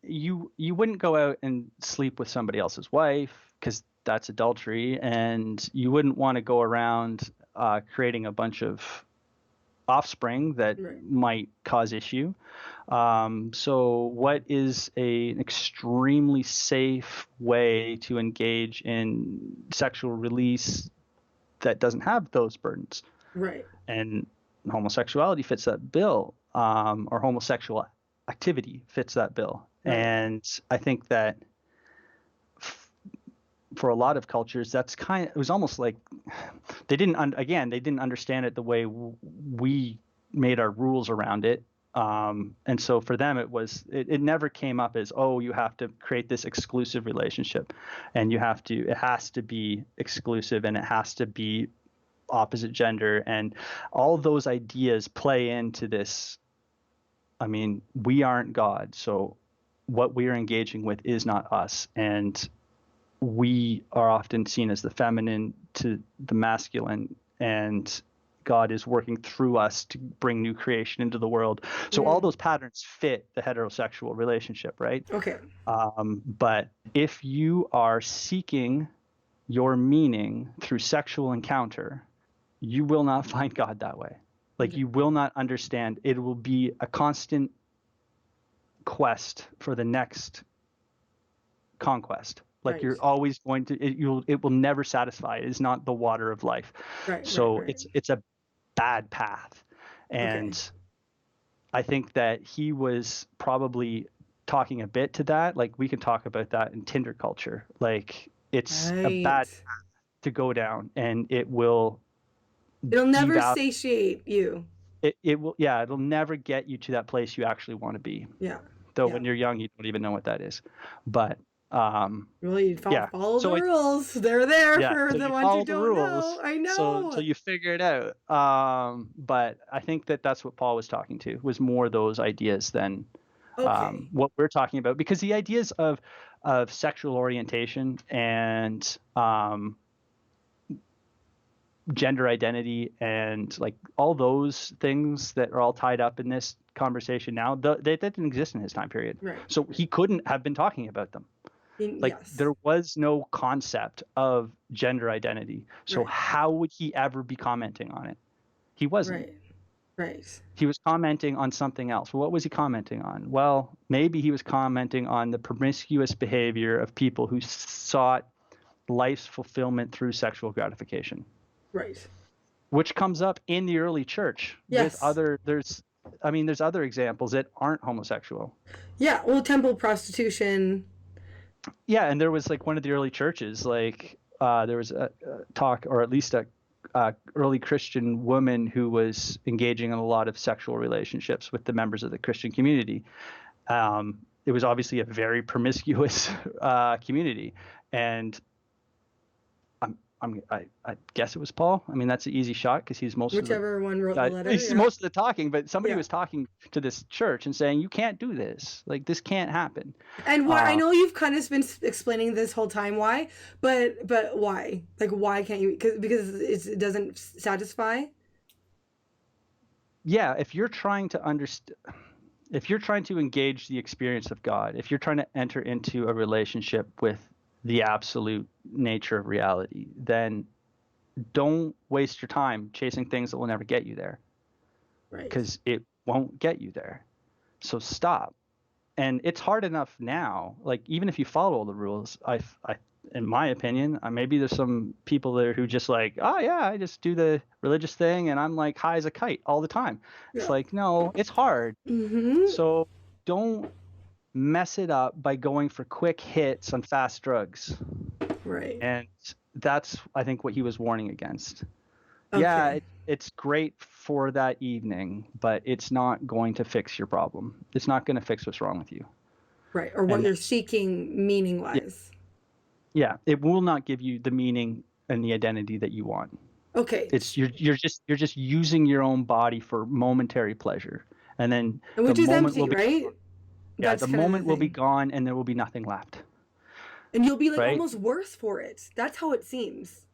[SPEAKER 2] you wouldn't go out and sleep with somebody else's wife because that's adultery, and you wouldn't want to go around creating a bunch of offspring that
[SPEAKER 1] Right.
[SPEAKER 2] might cause issue. So what is an extremely safe way to engage in sexual release that doesn't have those burdens?
[SPEAKER 1] Right.
[SPEAKER 2] And homosexuality fits that bill, or homosexual activity fits that bill.
[SPEAKER 1] Right.
[SPEAKER 2] And I think that for a lot of cultures, it was almost like they didn't understand it the way we made our rules around it. And so for them, it never came up as, oh, you have to create this exclusive relationship and it has to be exclusive and it has to be opposite gender, and all those ideas play into this. I mean, we aren't God, so what we are engaging with is not us, and we are often seen as the feminine to the masculine, and God is working through us to bring new creation into the world. So all those patterns fit the heterosexual relationship, right?
[SPEAKER 1] Okay.
[SPEAKER 2] But if you are seeking your meaning through sexual encounter, you will not find God that way. Like, you will not understand. It will be a constant quest for the next conquest. Like,
[SPEAKER 1] Right.
[SPEAKER 2] you're always going to, it will never satisfy. It is not the water of life.
[SPEAKER 1] Right.
[SPEAKER 2] So
[SPEAKER 1] Right.
[SPEAKER 2] it's a bad path.
[SPEAKER 1] Okay.
[SPEAKER 2] And I think that he was probably talking a bit to that. Like, we can talk about that in Tinder culture. Like, it's a bad
[SPEAKER 1] Right.
[SPEAKER 2] path to go down, and it will
[SPEAKER 1] It'll never
[SPEAKER 2] devalue.
[SPEAKER 1] satiate you.
[SPEAKER 2] It will, yeah, it'll never get you to that place you actually want to be.
[SPEAKER 1] Yeah.
[SPEAKER 2] Though
[SPEAKER 1] Yeah.
[SPEAKER 2] when you're young, you don't even know what that is. But
[SPEAKER 1] Well, you
[SPEAKER 2] yeah,
[SPEAKER 1] follow the
[SPEAKER 2] so
[SPEAKER 1] rules. They're there
[SPEAKER 2] yeah,
[SPEAKER 1] for
[SPEAKER 2] so
[SPEAKER 1] the
[SPEAKER 2] you
[SPEAKER 1] ones you
[SPEAKER 2] follow the
[SPEAKER 1] don't know.
[SPEAKER 2] rules,
[SPEAKER 1] I
[SPEAKER 2] so
[SPEAKER 1] know.
[SPEAKER 2] you figure it out. But I think that that's what Paul was talking to, was more those ideas than
[SPEAKER 1] Okay.
[SPEAKER 2] what we're talking about, because the ideas of sexual orientation and gender identity and like all those things that are all tied up in this conversation now, they didn't exist in his time period.
[SPEAKER 1] Right.
[SPEAKER 2] So he couldn't have been talking about them. Like,
[SPEAKER 1] Yes.
[SPEAKER 2] there was no concept of gender identity. So
[SPEAKER 1] Right.
[SPEAKER 2] how would he ever be commenting on it? He wasn't.
[SPEAKER 1] Right. Right.
[SPEAKER 2] He was commenting on something else. What was he commenting on? Well, maybe he was commenting on the promiscuous behavior of people who sought life's fulfillment through sexual gratification,
[SPEAKER 1] Right.
[SPEAKER 2] which comes up in the early church with
[SPEAKER 1] Yes.
[SPEAKER 2] there's other examples that aren't homosexual.
[SPEAKER 1] Yeah. Well, temple prostitution.
[SPEAKER 2] Yeah, and there was like one of the early churches, like there was a talk, or at least a early Christian woman who was engaging in a lot of sexual relationships with the members of the Christian community. It was obviously a very promiscuous community, and I guess it was Paul. I mean, that's an easy shot because he's
[SPEAKER 1] Whichever one wrote the letter.
[SPEAKER 2] he's
[SPEAKER 1] Yeah.
[SPEAKER 2] most of the talking. But somebody
[SPEAKER 1] Yeah.
[SPEAKER 2] was talking to this church and saying, "You can't do this. Like, this can't happen."
[SPEAKER 1] And why? I know you've kind of been explaining this whole time why, but why? Like, why can't you? Because it doesn't satisfy.
[SPEAKER 2] Yeah, if you're trying to if you're trying to engage the experience of God, if you're trying to enter into a relationship with the absolute nature of reality, then don't waste your time chasing things that will never get you there.
[SPEAKER 1] Right.
[SPEAKER 2] Because it won't get you there. So stop. And it's hard enough now. Like, even if you follow all the rules, I in my opinion, maybe there's some people there who just like, oh yeah, I just do the religious thing and I'm like high as a kite all the time. It's like, no, it's hard.
[SPEAKER 1] Mm-hmm.
[SPEAKER 2] So don't mess it up by going for quick hits on fast drugs.
[SPEAKER 1] Right.
[SPEAKER 2] And that's, I think, what he was warning against.
[SPEAKER 1] Okay.
[SPEAKER 2] Yeah, it's great for that evening, but it's not going to fix your problem. It's not going to fix what's wrong with you.
[SPEAKER 1] Right. Or what you're seeking meaning-wise.
[SPEAKER 2] Yeah, it will not give you the meaning and the identity that you want.
[SPEAKER 1] Okay.
[SPEAKER 2] It's you're just using your own body for momentary pleasure, and then
[SPEAKER 1] which
[SPEAKER 2] the
[SPEAKER 1] is
[SPEAKER 2] moment
[SPEAKER 1] empty,
[SPEAKER 2] will be
[SPEAKER 1] right?
[SPEAKER 2] yeah,
[SPEAKER 1] That's
[SPEAKER 2] the
[SPEAKER 1] kind of
[SPEAKER 2] moment will be
[SPEAKER 1] thing.
[SPEAKER 2] gone, and there will be nothing left.
[SPEAKER 1] And you'll be like
[SPEAKER 2] Right?
[SPEAKER 1] almost worse for it. That's how it seems.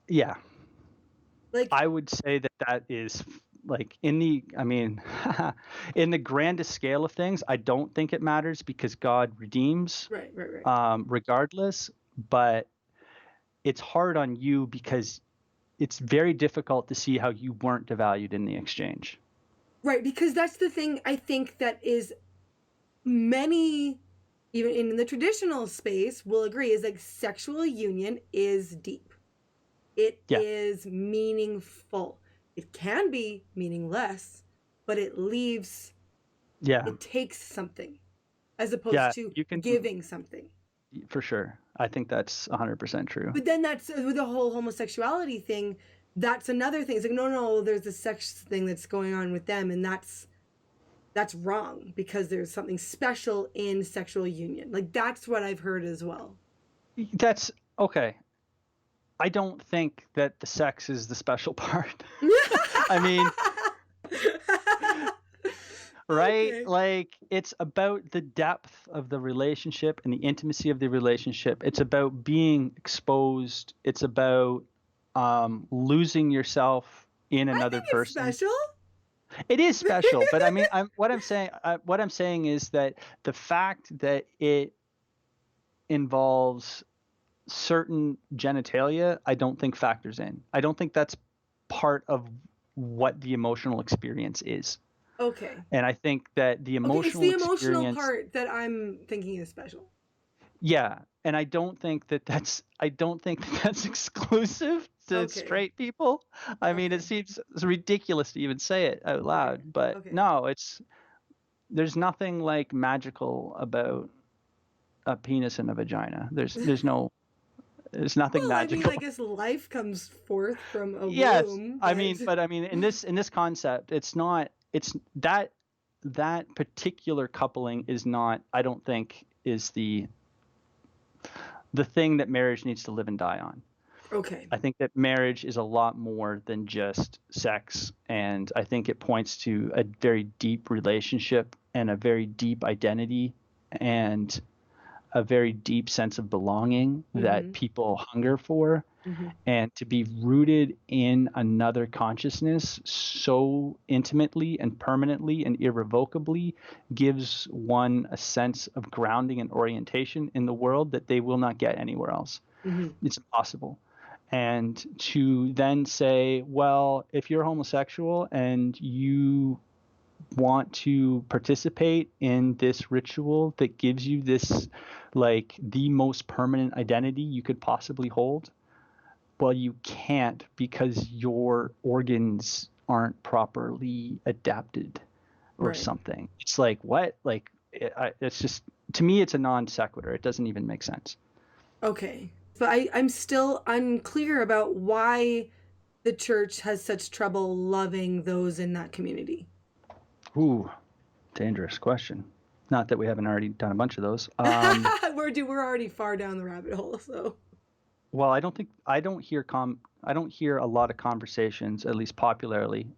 [SPEAKER 2] Yeah.
[SPEAKER 1] Like,
[SPEAKER 2] I would say that is like in the in the grandest scale of things, I don't think it matters because God redeems
[SPEAKER 1] right.
[SPEAKER 2] regardless, but it's hard on you because it's very difficult to see how you weren't devalued in the exchange.
[SPEAKER 1] Right, because that's the thing I think that is many, even in the traditional space, will agree is like sexual union is deep. It is meaningful. It can be meaningless, but it leaves, it takes something as opposed to giving something.
[SPEAKER 2] For sure. I think that's 100% true.
[SPEAKER 1] But then that's with the whole homosexuality thing. That's another thing. It's like, no, there's a sex thing that's going on with them, and that's wrong because there's something special in sexual union. Like, that's what I've heard as well.
[SPEAKER 2] That's okay. I don't think that the sex is the special part. I mean, right?
[SPEAKER 1] Okay.
[SPEAKER 2] Like, it's about the depth of the relationship and the intimacy of the relationship. It's about being exposed. It's about losing yourself in another person.
[SPEAKER 1] It's special.
[SPEAKER 2] It is special, but I mean, what I'm saying is that the fact that it involves certain genitalia, I don't think factors in. I don't think that's part of what the emotional experience is.
[SPEAKER 1] Okay.
[SPEAKER 2] And I think that the emotional
[SPEAKER 1] it's the emotional part that I'm thinking is special.
[SPEAKER 2] Yeah, and I don't think that that's exclusive to straight people. I mean, it seems ridiculous to even say it out loud, but no, there's nothing like magical about a penis and a vagina. There's nothing magical.
[SPEAKER 1] I mean, I guess life comes forth from a womb.
[SPEAKER 2] I mean, in this concept, it's that particular coupling is not, I don't think, is the thing that marriage needs to live and die on.
[SPEAKER 1] Okay.
[SPEAKER 2] I think that marriage is a lot more than just sex, and I think it points to a very deep relationship and a very deep identity, and a very deep sense of belonging that people hunger for, and to be rooted in another consciousness so intimately and permanently and irrevocably gives one a sense of grounding and orientation in the world that they will not get anywhere else. It's impossible. And to then say, well, if you're homosexual and you want to participate in this ritual that gives you this, like, the most permanent identity you could possibly hold, well, you can't because your organs aren't properly adapted or something. It's like, what? Like, it's just, to me, it's a non sequitur. It doesn't even make sense.
[SPEAKER 1] Okay. But I'm still unclear about why the church has such trouble loving those in that community.
[SPEAKER 2] Ooh, dangerous question. Not that we haven't already done a bunch of those.
[SPEAKER 1] We're already far down the rabbit hole, so.
[SPEAKER 2] Well, I don't hear a lot of conversations, at least popularly,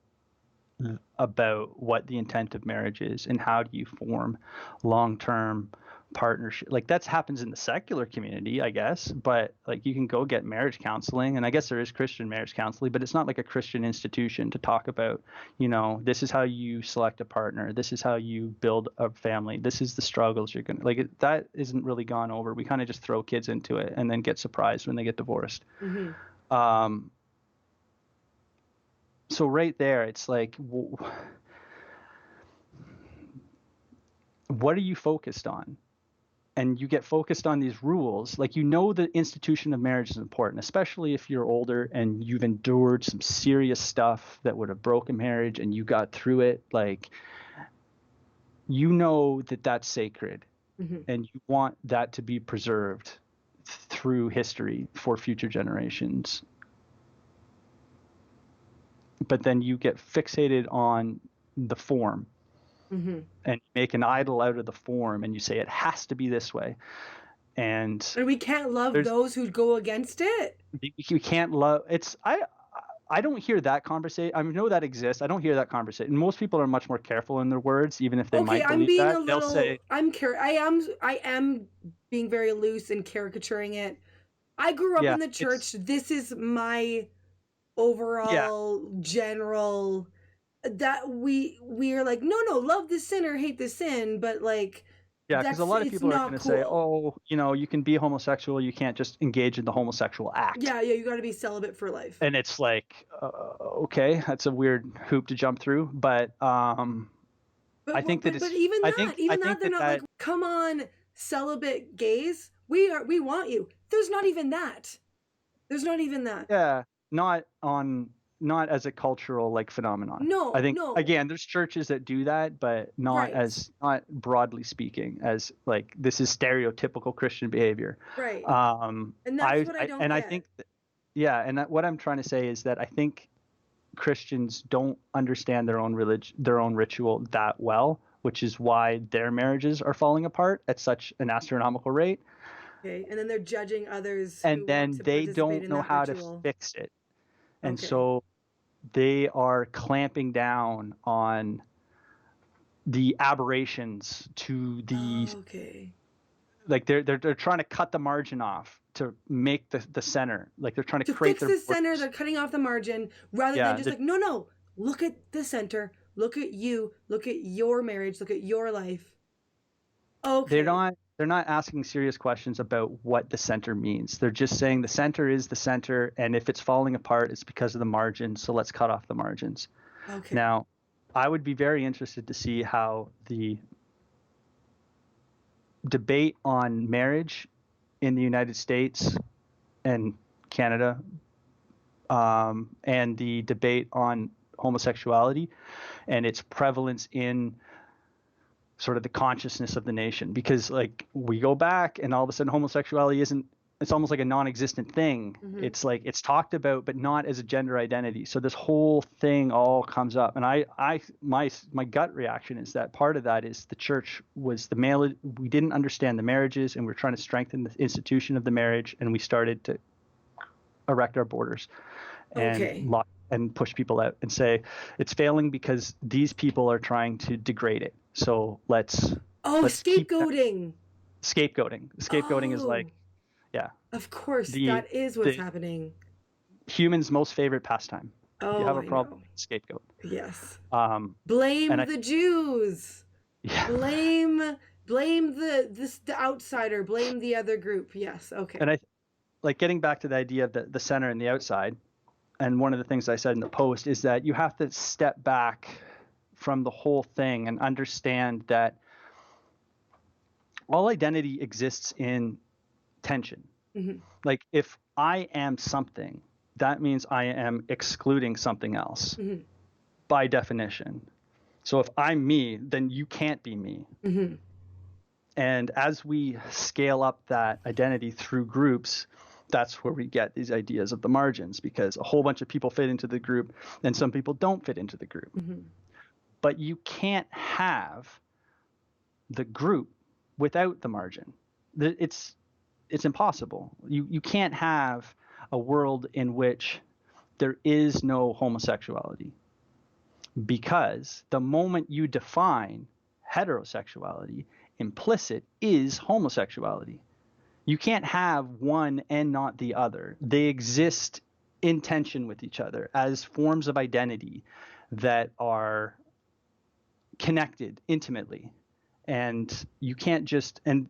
[SPEAKER 2] about what the intent of marriage is and how do you form long-term partnership. Like, that happens in the secular community, I guess, but like, you can go get marriage counseling, and I guess there is Christian marriage counseling, but it's not like a Christian institution to talk about, this is how you select a partner, this is how you build a family, this is the struggles you're gonna, like, that isn't really gone over. We kind of just throw kids into it and then get surprised when they get divorced. So right there, it's like, what are you focused on? And you get focused on these rules. Like, the institution of marriage is important, especially if you're older and you've endured some serious stuff that would have broken marriage and you got through it. Like, that that's sacred, and you want that to be preserved through history for future generations. But then you get fixated on the form. And you make an idol out of the form, and you say it has to be this way, and
[SPEAKER 1] we can't love those who go against it.
[SPEAKER 2] You can't love. I don't hear that conversation. I know that exists. I don't hear that conversation. Most people are much more careful in their words, even if they might believe that. They'll say,
[SPEAKER 1] I am being very loose and caricaturing it. I grew up in the church. This is my overall general. That we are like, no, love the sinner, hate the sin, but like,
[SPEAKER 2] because a lot of people are going to say, oh, you can be homosexual, you can't just engage in the homosexual act.
[SPEAKER 1] Yeah, you got to be celibate for life.
[SPEAKER 2] And it's like, okay, that's a weird hoop to jump through, but I think that
[SPEAKER 1] they're not like, come on, celibate gays, we want you. There's not even that.
[SPEAKER 2] Yeah, not as a cultural, like, phenomenon.
[SPEAKER 1] No,
[SPEAKER 2] I think again, there's churches that do that, but not broadly speaking as, like, this is stereotypical Christian behavior.
[SPEAKER 1] Right. And that's what I don't get.
[SPEAKER 2] I think, what I'm trying to say is that I think Christians don't understand their own religion, their own ritual that well, which is why their marriages are falling apart at such an astronomical rate.
[SPEAKER 1] Okay, and then they're judging others,
[SPEAKER 2] and then they don't know how to fix it. And so they are clamping down on the aberrations to the like, they're trying to cut the margin off to make the center. Like, they're trying to create
[SPEAKER 1] fix the center. They're cutting off the margin rather than just like, no, look at the center, look at you, look at your marriage, look at your life. Okay.
[SPEAKER 2] They're not asking serious questions about what the center means. They're just saying the center is the center, and if it's falling apart, it's because of the margins, so let's cut off the margins. Okay. Now, I would be very interested to see how the debate on marriage in the United States and Canada, and the debate on homosexuality and its prevalence in sort of the consciousness of the nation, because, like, we go back and all of a sudden homosexuality it's almost like a non-existent thing. It's like, it's talked about, but not as a gender identity. So this whole thing all comes up. And my gut reaction is that part of that is the church was we didn't understand the marriages, and we're trying to strengthen the institution of the marriage. And we started to erect our borders and lock and push people out and say it's failing because these people are trying to degrade it. So let's
[SPEAKER 1] scapegoating.
[SPEAKER 2] Scapegoating. Scapegoating is like,
[SPEAKER 1] Oh,
[SPEAKER 2] yeah,
[SPEAKER 1] of course,
[SPEAKER 2] the
[SPEAKER 1] that is what's
[SPEAKER 2] the
[SPEAKER 1] happening.
[SPEAKER 2] human's most favorite pastime. If you
[SPEAKER 1] Oh,
[SPEAKER 2] have a
[SPEAKER 1] I
[SPEAKER 2] problem,
[SPEAKER 1] know.
[SPEAKER 2] scapegoat.
[SPEAKER 1] Yes.
[SPEAKER 2] Um, and
[SPEAKER 1] Blame
[SPEAKER 2] I
[SPEAKER 1] the Jews.
[SPEAKER 2] yeah,
[SPEAKER 1] Blame the outsider. Blame the other group. Yes.
[SPEAKER 2] and
[SPEAKER 1] Okay.
[SPEAKER 2] I like getting back to the idea of the center and the outside. And one of the things I said in the post is that you have to step back from the whole thing and understand that all identity exists in tension.
[SPEAKER 1] Hmm.
[SPEAKER 2] Like if I am something, that means I am excluding something else
[SPEAKER 1] Hmm.
[SPEAKER 2] by definition. So if I'm me, then you can't be me.
[SPEAKER 1] Hmm.
[SPEAKER 2] And as we scale up that identity through groups, that's where we get these ideas of the margins, because a whole bunch of people fit into the group and some people don't fit into the group.
[SPEAKER 1] Hmm.
[SPEAKER 2] But you can't have the group without the margin. It's impossible. You can't have a world in which there is no homosexuality, because the moment you define heterosexuality, implicit is homosexuality. You can't have one and not the other. They exist in tension with each other as forms of identity that are connected intimately. And you can't just, and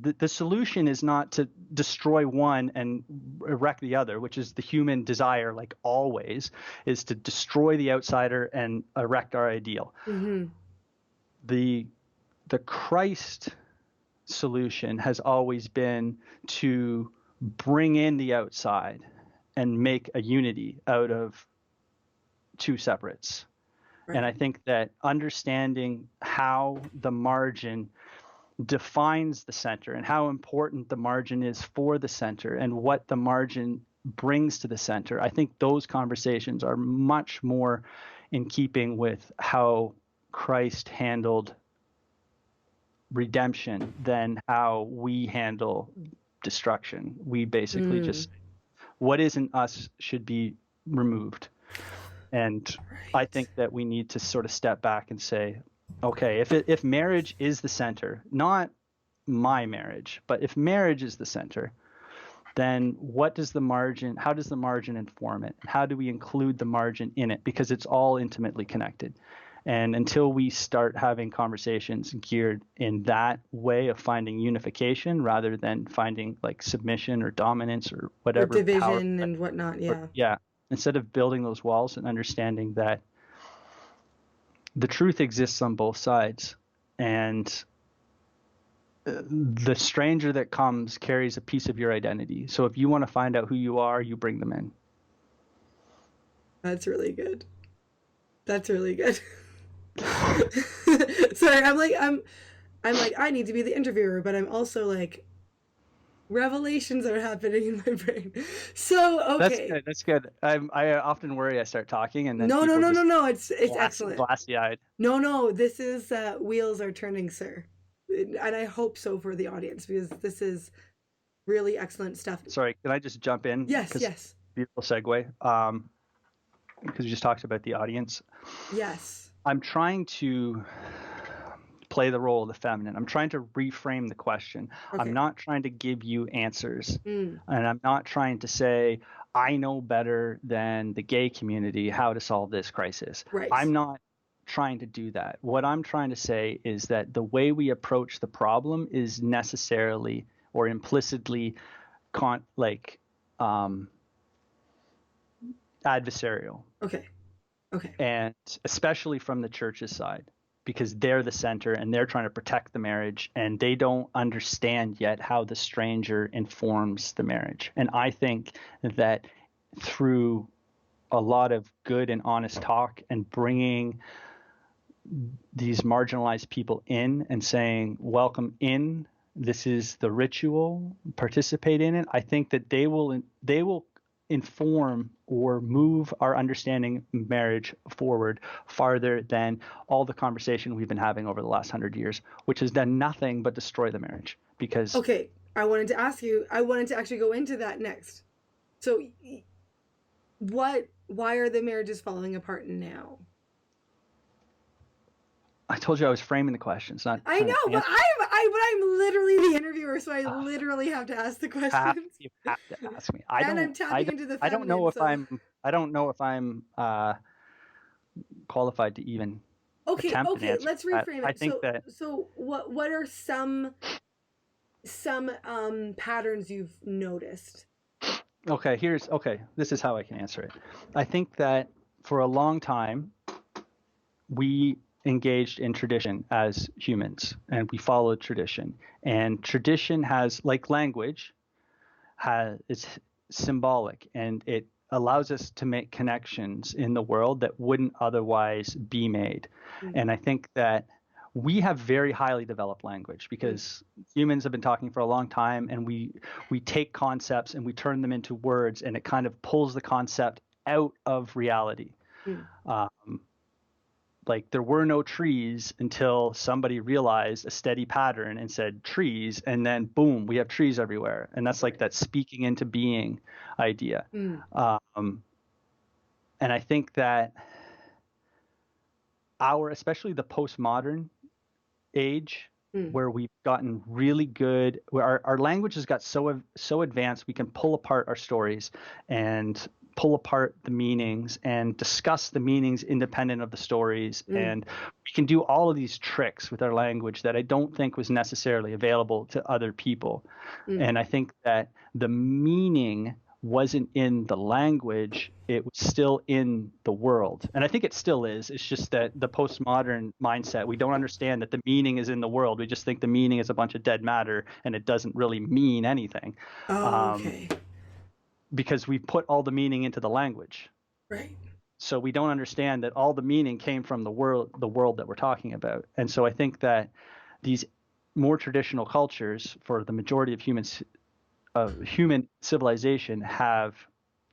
[SPEAKER 2] the solution is not to destroy one and erect the other, which is the human desire, like always, is to destroy the outsider and erect our ideal.
[SPEAKER 1] Hmm.
[SPEAKER 2] The Christ solution has always been to bring in the outside and make a unity out of two separates. And I
[SPEAKER 1] Right.
[SPEAKER 2] think that understanding how the margin defines the center and how important the margin is for the center and what the margin brings to the center, I think those conversations are much more in keeping with how Christ handled redemption than how we handle destruction. We basically
[SPEAKER 1] Mm.
[SPEAKER 2] just, what isn't us should be removed. And I
[SPEAKER 1] Right.
[SPEAKER 2] think that we need to sort of step back and say, okay, if marriage is the center, not my marriage, but if marriage is the center, then how does the margin inform it? How do we include the margin in it? Because it's all intimately connected. And until we start having conversations geared in that way of finding unification rather than finding like submission or dominance or
[SPEAKER 1] Or
[SPEAKER 2] whatever power,
[SPEAKER 1] division and whatnot.
[SPEAKER 2] or,
[SPEAKER 1] Yeah.
[SPEAKER 2] yeah, instead of building those walls and understanding that the truth exists on both sides, and the stranger that comes carries a piece of your identity. So if you want to find out who you are, you bring them in.
[SPEAKER 1] That's really good. That's really good. Sorry, I'm like I need to be the interviewer, but I'm also like revelations are happening in my brain. So
[SPEAKER 2] That's
[SPEAKER 1] okay.
[SPEAKER 2] good. That's good. I often worry I start talking and then
[SPEAKER 1] No, no,
[SPEAKER 2] people
[SPEAKER 1] no, no,
[SPEAKER 2] just
[SPEAKER 1] no. It's excellent.
[SPEAKER 2] glassy eyed.
[SPEAKER 1] No, no. This is wheels are turning, sir, and I hope so for the audience because this is really excellent stuff.
[SPEAKER 2] Sorry, can I just jump in?
[SPEAKER 1] Yes,
[SPEAKER 2] Because
[SPEAKER 1] yes,
[SPEAKER 2] beautiful segue. Because you just talked about the audience.
[SPEAKER 1] yes.
[SPEAKER 2] I'm trying to play the role of the feminine. I'm trying to reframe the question. I'm
[SPEAKER 1] Okay.
[SPEAKER 2] not trying to give you answers.
[SPEAKER 1] Mm,
[SPEAKER 2] And I'm not trying to say, I know better than the gay community how to solve this crisis.
[SPEAKER 1] right.
[SPEAKER 2] I'm not trying to do that. What I'm trying to say is that the way we approach the problem is necessarily or implicitly adversarial.
[SPEAKER 1] Okay. Okay.
[SPEAKER 2] And especially from the church's side, because they're the center and they're trying to protect the marriage and they don't understand yet how the stranger informs the marriage. And I think that through a lot of good and honest talk and bringing these marginalized people in and saying, welcome in, this is the ritual, participate in it, I think that they will inform or move our understanding marriage forward farther than all the conversation we've been having over the last 100 years, which has done nothing but destroy the marriage. Because
[SPEAKER 1] Okay. I wanted to ask you. I wanted to actually go into that next. So, why are the marriages falling apart now?
[SPEAKER 2] I told you I was framing the questions, not
[SPEAKER 1] I
[SPEAKER 2] trying
[SPEAKER 1] know,
[SPEAKER 2] to
[SPEAKER 1] but
[SPEAKER 2] answer.
[SPEAKER 1] I'm literally the interviewer, so I literally have to ask the questions.
[SPEAKER 2] You have to ask me.
[SPEAKER 1] And I'm tapping into the
[SPEAKER 2] I don't know
[SPEAKER 1] feminine,
[SPEAKER 2] if
[SPEAKER 1] so.
[SPEAKER 2] I don't know if I'm qualified to even attempt an
[SPEAKER 1] Okay,
[SPEAKER 2] answer
[SPEAKER 1] let's
[SPEAKER 2] to that.
[SPEAKER 1] reframe
[SPEAKER 2] I
[SPEAKER 1] it.
[SPEAKER 2] think
[SPEAKER 1] So
[SPEAKER 2] that
[SPEAKER 1] what are some patterns you've noticed?
[SPEAKER 2] this is how I can answer it. I think that for a long time we engaged in tradition as humans, and we followed tradition. And tradition has, like language, it's symbolic, and it allows us to make connections in the world that wouldn't otherwise be made. And I think that we have very highly developed language because humans have been talking for a long time, and we take concepts and we turn them into words, and it kind of pulls the concept out of reality. Like there were no trees until somebody realized a steady pattern and said trees, and then boom, we have trees everywhere. And that's like that speaking into being idea. And I think that especially the postmodern age, where we've gotten really good, where our language has got so advanced, we can pull apart our stories and pull apart the meanings and discuss the meanings independent of the stories. And we can do all of these tricks with our language that I don't think was necessarily available to other people. And I think that the meaning wasn't in the language, it was still in the world. And I think it still is. It's just that the postmodern mindset, we don't understand that the meaning is in the world. We just think the meaning is a bunch of dead matter and it doesn't really mean anything.
[SPEAKER 1] Okay.
[SPEAKER 2] Because we put all the meaning into the language.
[SPEAKER 1] Right.
[SPEAKER 2] So we don't understand that all the meaning came from the world that we're talking about. And so I think that these more traditional cultures, for the majority of human civilization, have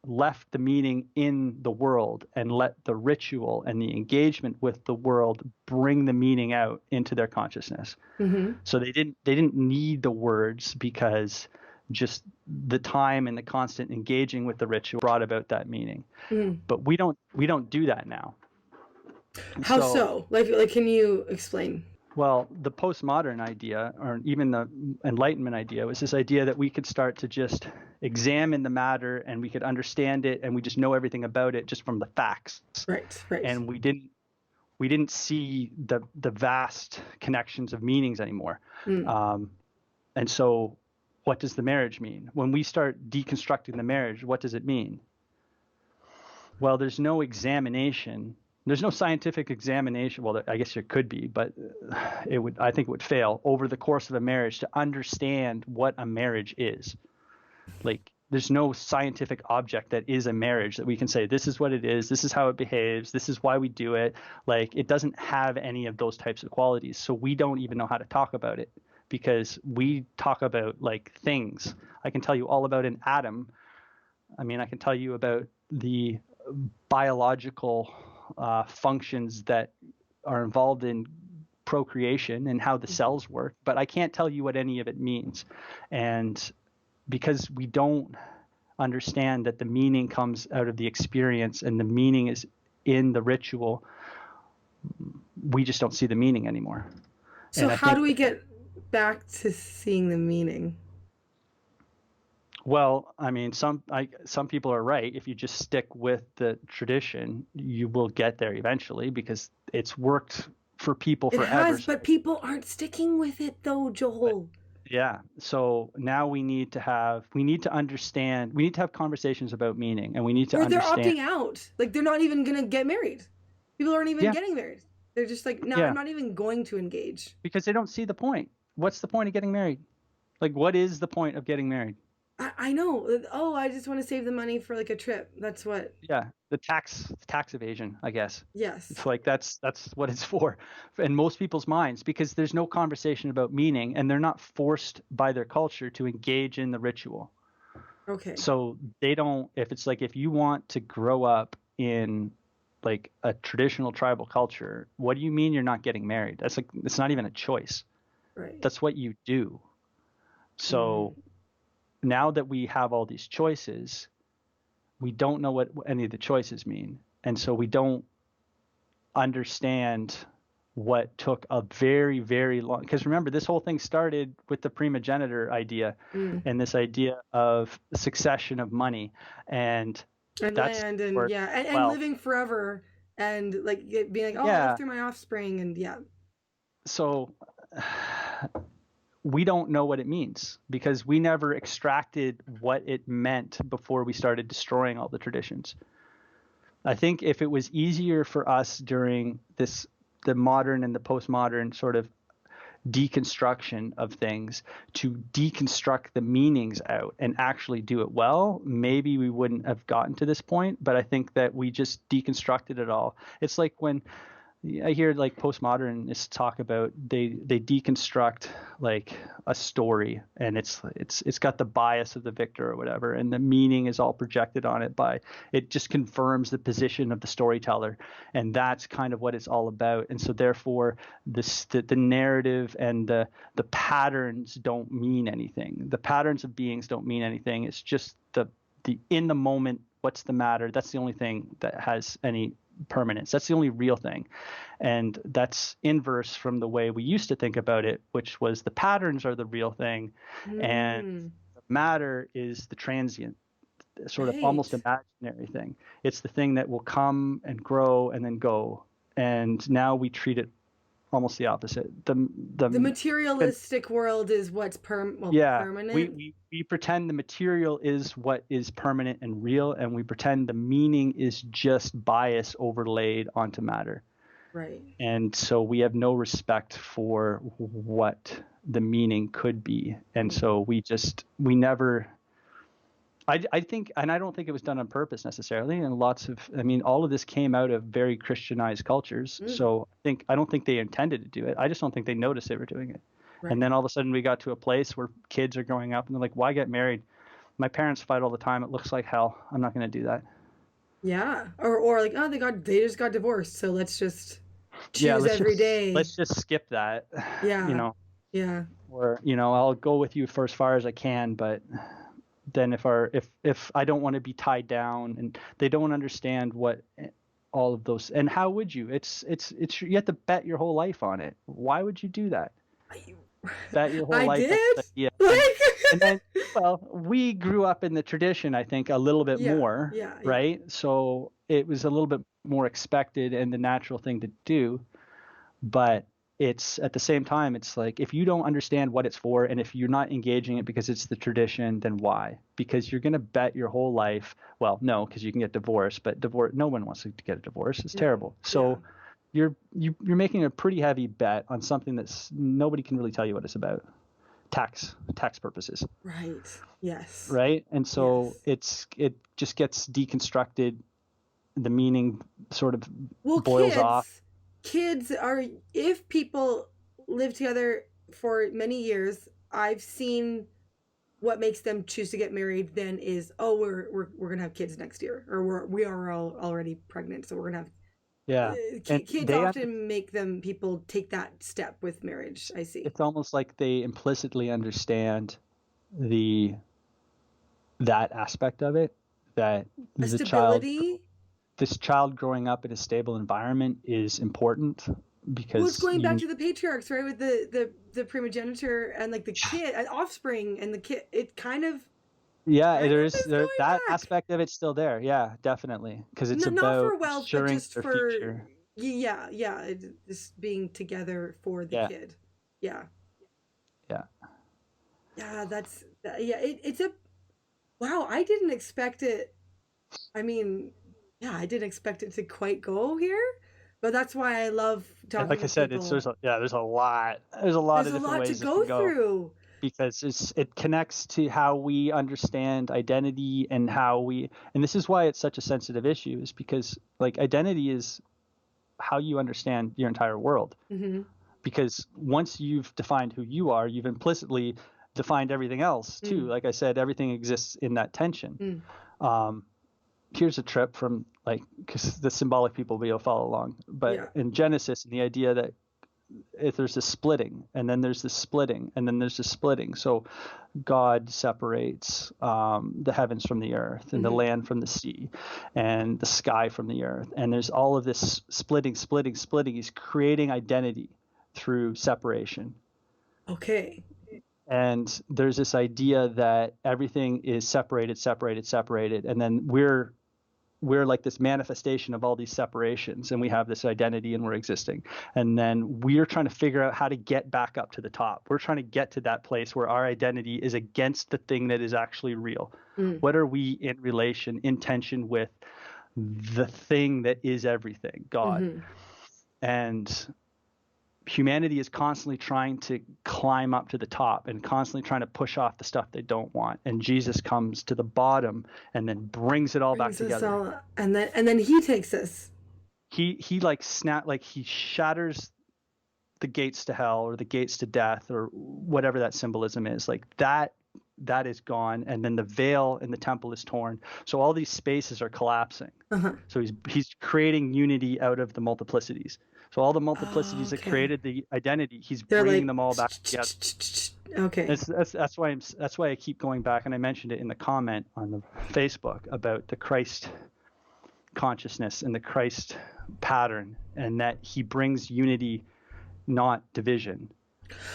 [SPEAKER 2] left the meaning in the world and let the ritual and the engagement with the world bring the meaning out into their consciousness. So they didn't need the words, because just the time and the constant engaging with the ritual brought about that meaning. But we don't do that now.
[SPEAKER 1] How so? Like can you explain?
[SPEAKER 2] Well, the postmodern idea, or even the Enlightenment idea, was this idea that we could start to just examine the matter and we could understand it, and we just know everything about it just from the facts.
[SPEAKER 1] Right.
[SPEAKER 2] And we didn't see the vast connections of meanings anymore. And so what does the marriage mean? When we start deconstructing the marriage, what does it mean? Well, there's no examination. There's no scientific examination. Well, I guess there could be, but I think it would fail over the course of a marriage to understand what a marriage is. Like, there's no scientific object that is a marriage that we can say, this is what it is, this is how it behaves, this is why we do it. Like, it doesn't have any of those types of qualities. So we don't even know how to talk about it, because we talk about like things. I can tell you all about an atom. I mean, I can tell you about the biological functions that are involved in procreation and how the cells work, but I can't tell you what any of it means. And because we don't understand that the meaning comes out of the experience and the meaning is in the ritual, we just don't see the meaning anymore.
[SPEAKER 1] So how do we get back to seeing the meaning?
[SPEAKER 2] Well, I mean, some people are right. If you just stick with the tradition, you will get there eventually, because it's worked for people forever. It
[SPEAKER 1] has, but people aren't sticking with it though, Joel.
[SPEAKER 2] Yeah. So now we need to have conversations about meaning, and we need to understand.
[SPEAKER 1] Or they're opting out. Like, they're not even going to get married. People aren't even getting married. They're just like, no, I'm not even going to engage.
[SPEAKER 2] Because they don't see the point. What's the point of getting married? Like, what is the point of getting married?
[SPEAKER 1] I know. Oh, I just want to save the money for like a trip. That's what.
[SPEAKER 2] Yeah, the tax evasion, I guess.
[SPEAKER 1] Yes.
[SPEAKER 2] It's like that's what it's for in most people's minds, because there's no conversation about meaning, and they're not forced by their culture to engage in the ritual.
[SPEAKER 1] Okay.
[SPEAKER 2] So they don't. If you want to grow up in like a traditional tribal culture, what do you mean you're not getting married? That's like, it's not even a choice.
[SPEAKER 1] Right.
[SPEAKER 2] That's what you do. So. Now that we have all these choices, we don't know what any of the choices mean. And so we don't understand what took a very, very long, because remember, this whole thing started with the primogenitor idea and this idea of succession of money. And that's
[SPEAKER 1] land and
[SPEAKER 2] where,
[SPEAKER 1] and
[SPEAKER 2] well,
[SPEAKER 1] living forever and like being like, oh, I'll live
[SPEAKER 2] yeah.
[SPEAKER 1] through my offspring and
[SPEAKER 2] So we don't know what it means because we never extracted what it meant before we started destroying all the traditions. I think if it was easier for us during the modern and the postmodern sort of deconstruction of things to deconstruct the meanings out and actually do it well, maybe we wouldn't have gotten to this point. But I think that we just deconstructed it all. It's like when I hear like postmodernists talk about they deconstruct like a story, and it's got the bias of the victor or whatever, and the meaning is all projected on it by it just confirms the position of the storyteller, and that's kind of what it's all about. And so therefore the narrative and the patterns don't mean anything. The patterns of beings don't mean anything. It's just the in the moment, what's the matter? That's the only thing that has any permanence. That's the only real thing. And that's inverse from the way we used to think about it, which was the patterns are the real thing and the matter is the transient, sort of almost imaginary thing. It's the thing that will come and grow and then go. And now we treat it almost the opposite. The
[SPEAKER 1] materialistic world is what's permanent.
[SPEAKER 2] We pretend the material is what is permanent and real, and we pretend the meaning is just bias overlaid onto matter.
[SPEAKER 1] Right.
[SPEAKER 2] And so we have no respect for what the meaning could be. And so we never, I think, and I don't think it was done on purpose necessarily. And all of this came out of very Christianized cultures. So I don't think they intended to do it. I just don't think they noticed they were doing it. Right. And then all of a sudden we got to a place where kids are growing up and they're like, why get married? My parents fight all the time. It looks like hell. I'm not going to do that.
[SPEAKER 1] Yeah. Or like, oh, they just got divorced. So let's just choose every day.
[SPEAKER 2] Let's just skip that.
[SPEAKER 1] Yeah.
[SPEAKER 2] Yeah. Or, I'll go with you for as far as I can, but then if I don't want to be tied down, and they don't understand what all of those, and how would you? It's you have to bet your whole life on it. Why would you do that? Bet your whole life.
[SPEAKER 1] Yeah.
[SPEAKER 2] And then, well, we grew up in the tradition, I think, a little bit more, right? So it was a little bit more expected and the natural thing to do. But it's at the same time, it's like, if you don't understand what it's for, and if you're not engaging it because it's the tradition, then why? Because you're going to bet your whole life. Well, no, because you can get divorced, but no one wants to get a divorce. It's terrible. So you're making a pretty heavy bet on something that's nobody can really tell you what it's about. Tax purposes.
[SPEAKER 1] Right. Yes.
[SPEAKER 2] Right. And so it just gets deconstructed. The meaning sort of boils off.
[SPEAKER 1] Kids are, if people live together for many years, I've seen what makes them choose to get married then is, oh, we're gonna have kids next year, or we are all already pregnant, so we're gonna have kids often make people take that step with marriage. I see.
[SPEAKER 2] It's almost like they implicitly understand that aspect of it, that the child growing up in a stable environment is important, because
[SPEAKER 1] it's going back to the patriarchs, right? With the primogenitor and like the kid, offspring, and the kid. It kind of
[SPEAKER 2] that aspect of it's still there. Yeah, definitely, because it's about
[SPEAKER 1] not for wealth, but just for
[SPEAKER 2] future.
[SPEAKER 1] Just being together for the kid. Yeah. It's a wow. I didn't expect it. I mean, I didn't expect it to quite go here, but that's why I love talking.
[SPEAKER 2] Like I said,
[SPEAKER 1] people.
[SPEAKER 2] there's a lot of different ways
[SPEAKER 1] to go through,
[SPEAKER 2] because it connects to how we understand identity and and this is why it's such a sensitive issue, is because like identity is how you understand your entire world. Mm-hmm. Because once you've defined who you are, you've implicitly defined everything else too. Like I said, everything exists in that tension. Here's a trip from because the symbolic people will follow along, but in Genesis, and the idea that if there's this splitting, and then there's this splitting, and then there's this splitting. So God separates the heavens from the earth, and the land from the sea, and the sky from the earth. And there's all of this splitting. He's creating identity through separation.
[SPEAKER 1] Okay.
[SPEAKER 2] And there's this idea that everything is separated, and then we're like this manifestation of all these separations, and we have this identity and we're existing. And then we're trying to figure out how to get back up to the top. We're trying to get to that place where our identity is against the thing that is actually real. What are we in tension with the thing that is everything, God? And humanity is constantly trying to climb up to the top and constantly trying to push off the stuff they don't want. And Jesus comes to the bottom and then brings it all back together.
[SPEAKER 1] And then he takes us.
[SPEAKER 2] He he shatters the gates to hell or the gates to death or whatever that symbolism is. Like that is gone, and then the veil in the temple is torn. So all these spaces are collapsing. So he's creating unity out of the multiplicities. So all the multiplicities that created the identity, he's bringing them all back together.
[SPEAKER 1] Okay.
[SPEAKER 2] That's why I keep going back, and I mentioned it in the comment on the Facebook about the Christ consciousness and the Christ pattern, and that he brings unity, not division.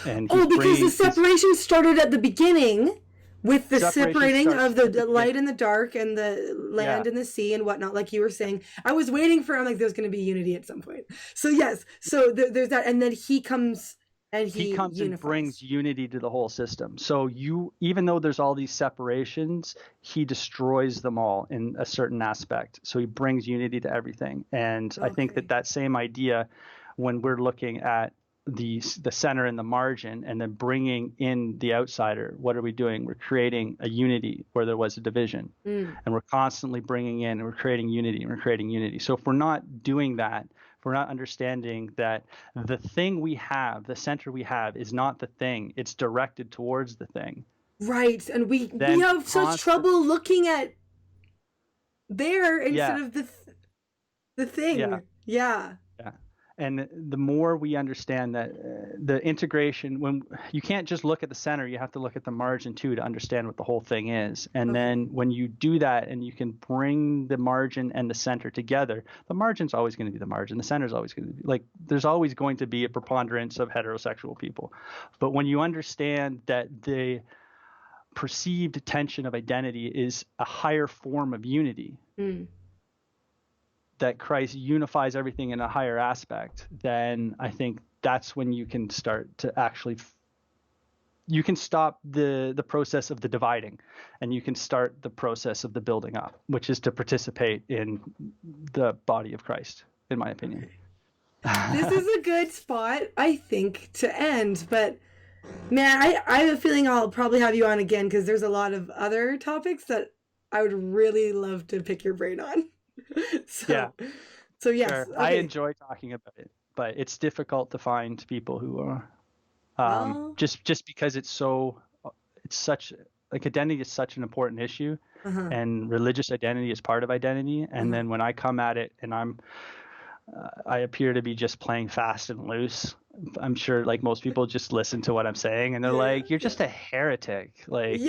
[SPEAKER 2] And
[SPEAKER 1] because the separation started at the beginning with the separating of the light and the dark and the land and the sea and whatnot, like you were saying. I was waiting for, I'm like, there's going to be unity at some point. So yes, so there's that, and then he comes and he
[SPEAKER 2] comes
[SPEAKER 1] unifies.
[SPEAKER 2] And brings unity to the whole system. So even though there's all these separations, he destroys them all in a certain aspect. So he brings unity to everything. And I think that same idea, when we're looking at the center and the margin and then bringing in the outsider, what are we doing? We're creating a unity where there was a division. And we're constantly bringing in and we're creating unity. So if we're not doing that, if we're not understanding that the thing we have, the center we have, is not the thing, it's directed towards the thing.
[SPEAKER 1] Right. And we have such trouble looking at there instead of the thing. Yeah.
[SPEAKER 2] And the more we understand that the integration, when you can't just look at the center, you have to look at the margin too to understand what the whole thing is. And then when you do that and you can bring the margin and the center together, the margin's always going to be the margin. The center's always going to be like, there's always going to be a preponderance of heterosexual people. But when you understand that the perceived tension of identity is a higher form of unity, that Christ unifies everything in a higher aspect, then I think that's when you can start to actually, you can stop the process of the dividing, and you can start the process of the building up, which is to participate in the body of Christ, in my opinion.
[SPEAKER 1] This is a good spot, I think, to end. But man, I have a feeling I'll probably have you on again, because there's a lot of other topics that I would really love to pick your brain on. So yes,
[SPEAKER 2] sure. I enjoy talking about it, but it's difficult to find people who are just because it's such like identity is such an important issue, and religious identity is part of identity. And then when I come at it and I appear to be just playing fast and loose, I'm sure like most people just listen to what I'm saying and they're like, you're just a heretic. Like,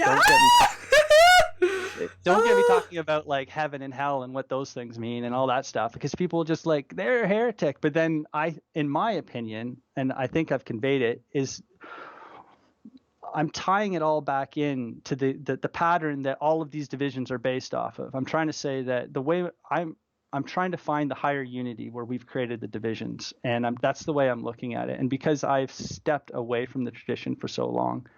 [SPEAKER 2] don't get me talking about like heaven and hell and what those things mean and all that stuff, because people just like, they're a heretic. But then in my opinion, and I think I've conveyed it, is I'm tying it all back in to the pattern that all of these divisions are based off of. I'm trying to say that the way I'm trying to find the higher unity where we've created the divisions, and that's the way I'm looking at it. And because I've stepped away from the tradition for so long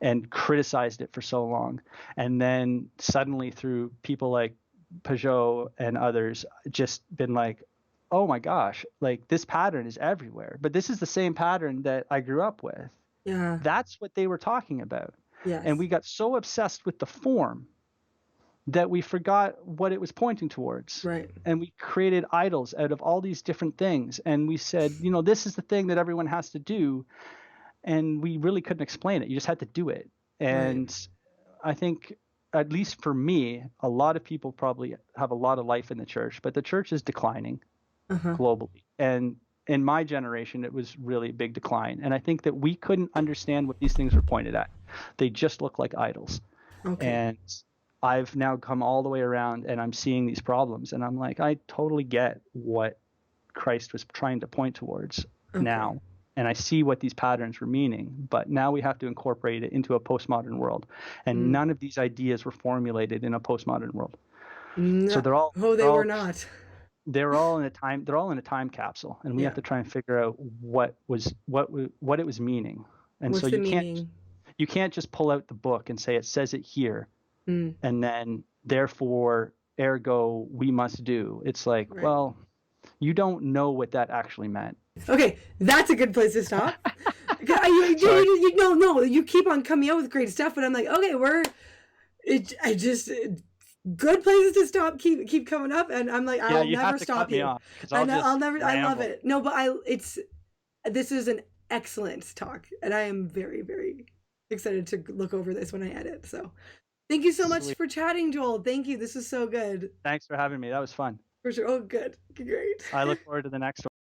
[SPEAKER 2] and criticized it for so long, and then suddenly through people like Peugeot and others, just been like, oh my gosh, like this pattern is everywhere, but this is the same pattern that I grew up with.
[SPEAKER 1] Yeah,
[SPEAKER 2] that's what they were talking about.
[SPEAKER 1] Yes.
[SPEAKER 2] And we got so obsessed with the form that we forgot what it was pointing towards.
[SPEAKER 1] Right.
[SPEAKER 2] And we created idols out of all these different things, and we said, this is the thing that everyone has to do. And we really couldn't explain it. You just had to do it. And I think, at least for me, a lot of people probably have a lot of life in the church, but the church is declining globally. And in my generation, it was really a big decline. And I think that we couldn't understand what these things were pointed at. They just look like idols.
[SPEAKER 1] Okay.
[SPEAKER 2] And I've now come all the way around, and I'm seeing these problems, and I'm like, I totally get what Christ was trying to point towards now. And I see what these patterns were meaning, but now we have to incorporate it into a postmodern world. And none of these ideas were formulated in a postmodern world.
[SPEAKER 1] No.
[SPEAKER 2] So they're all
[SPEAKER 1] were not.
[SPEAKER 2] They're all in a time capsule, and we have to try and figure out what it was meaning. And
[SPEAKER 1] what's
[SPEAKER 2] so
[SPEAKER 1] the
[SPEAKER 2] you
[SPEAKER 1] meaning?
[SPEAKER 2] can't just pull out the book and say it says it here, and then therefore ergo we must do. It's like, well, you don't know what that actually meant.
[SPEAKER 1] Okay, that's a good place to stop. You keep on coming out with great stuff, but I'm like, okay, good places to stop keep coming up, and I'm like, I'll never stop you. I'll never. I love it. No, but this is an excellent talk, and I am very, very excited to look over this when I edit. So, thank you so much for chatting, Joel. Thank you. This is so good.
[SPEAKER 2] Thanks for having me. That was fun.
[SPEAKER 1] For sure. Oh, good. Great.
[SPEAKER 2] I look forward to the next one.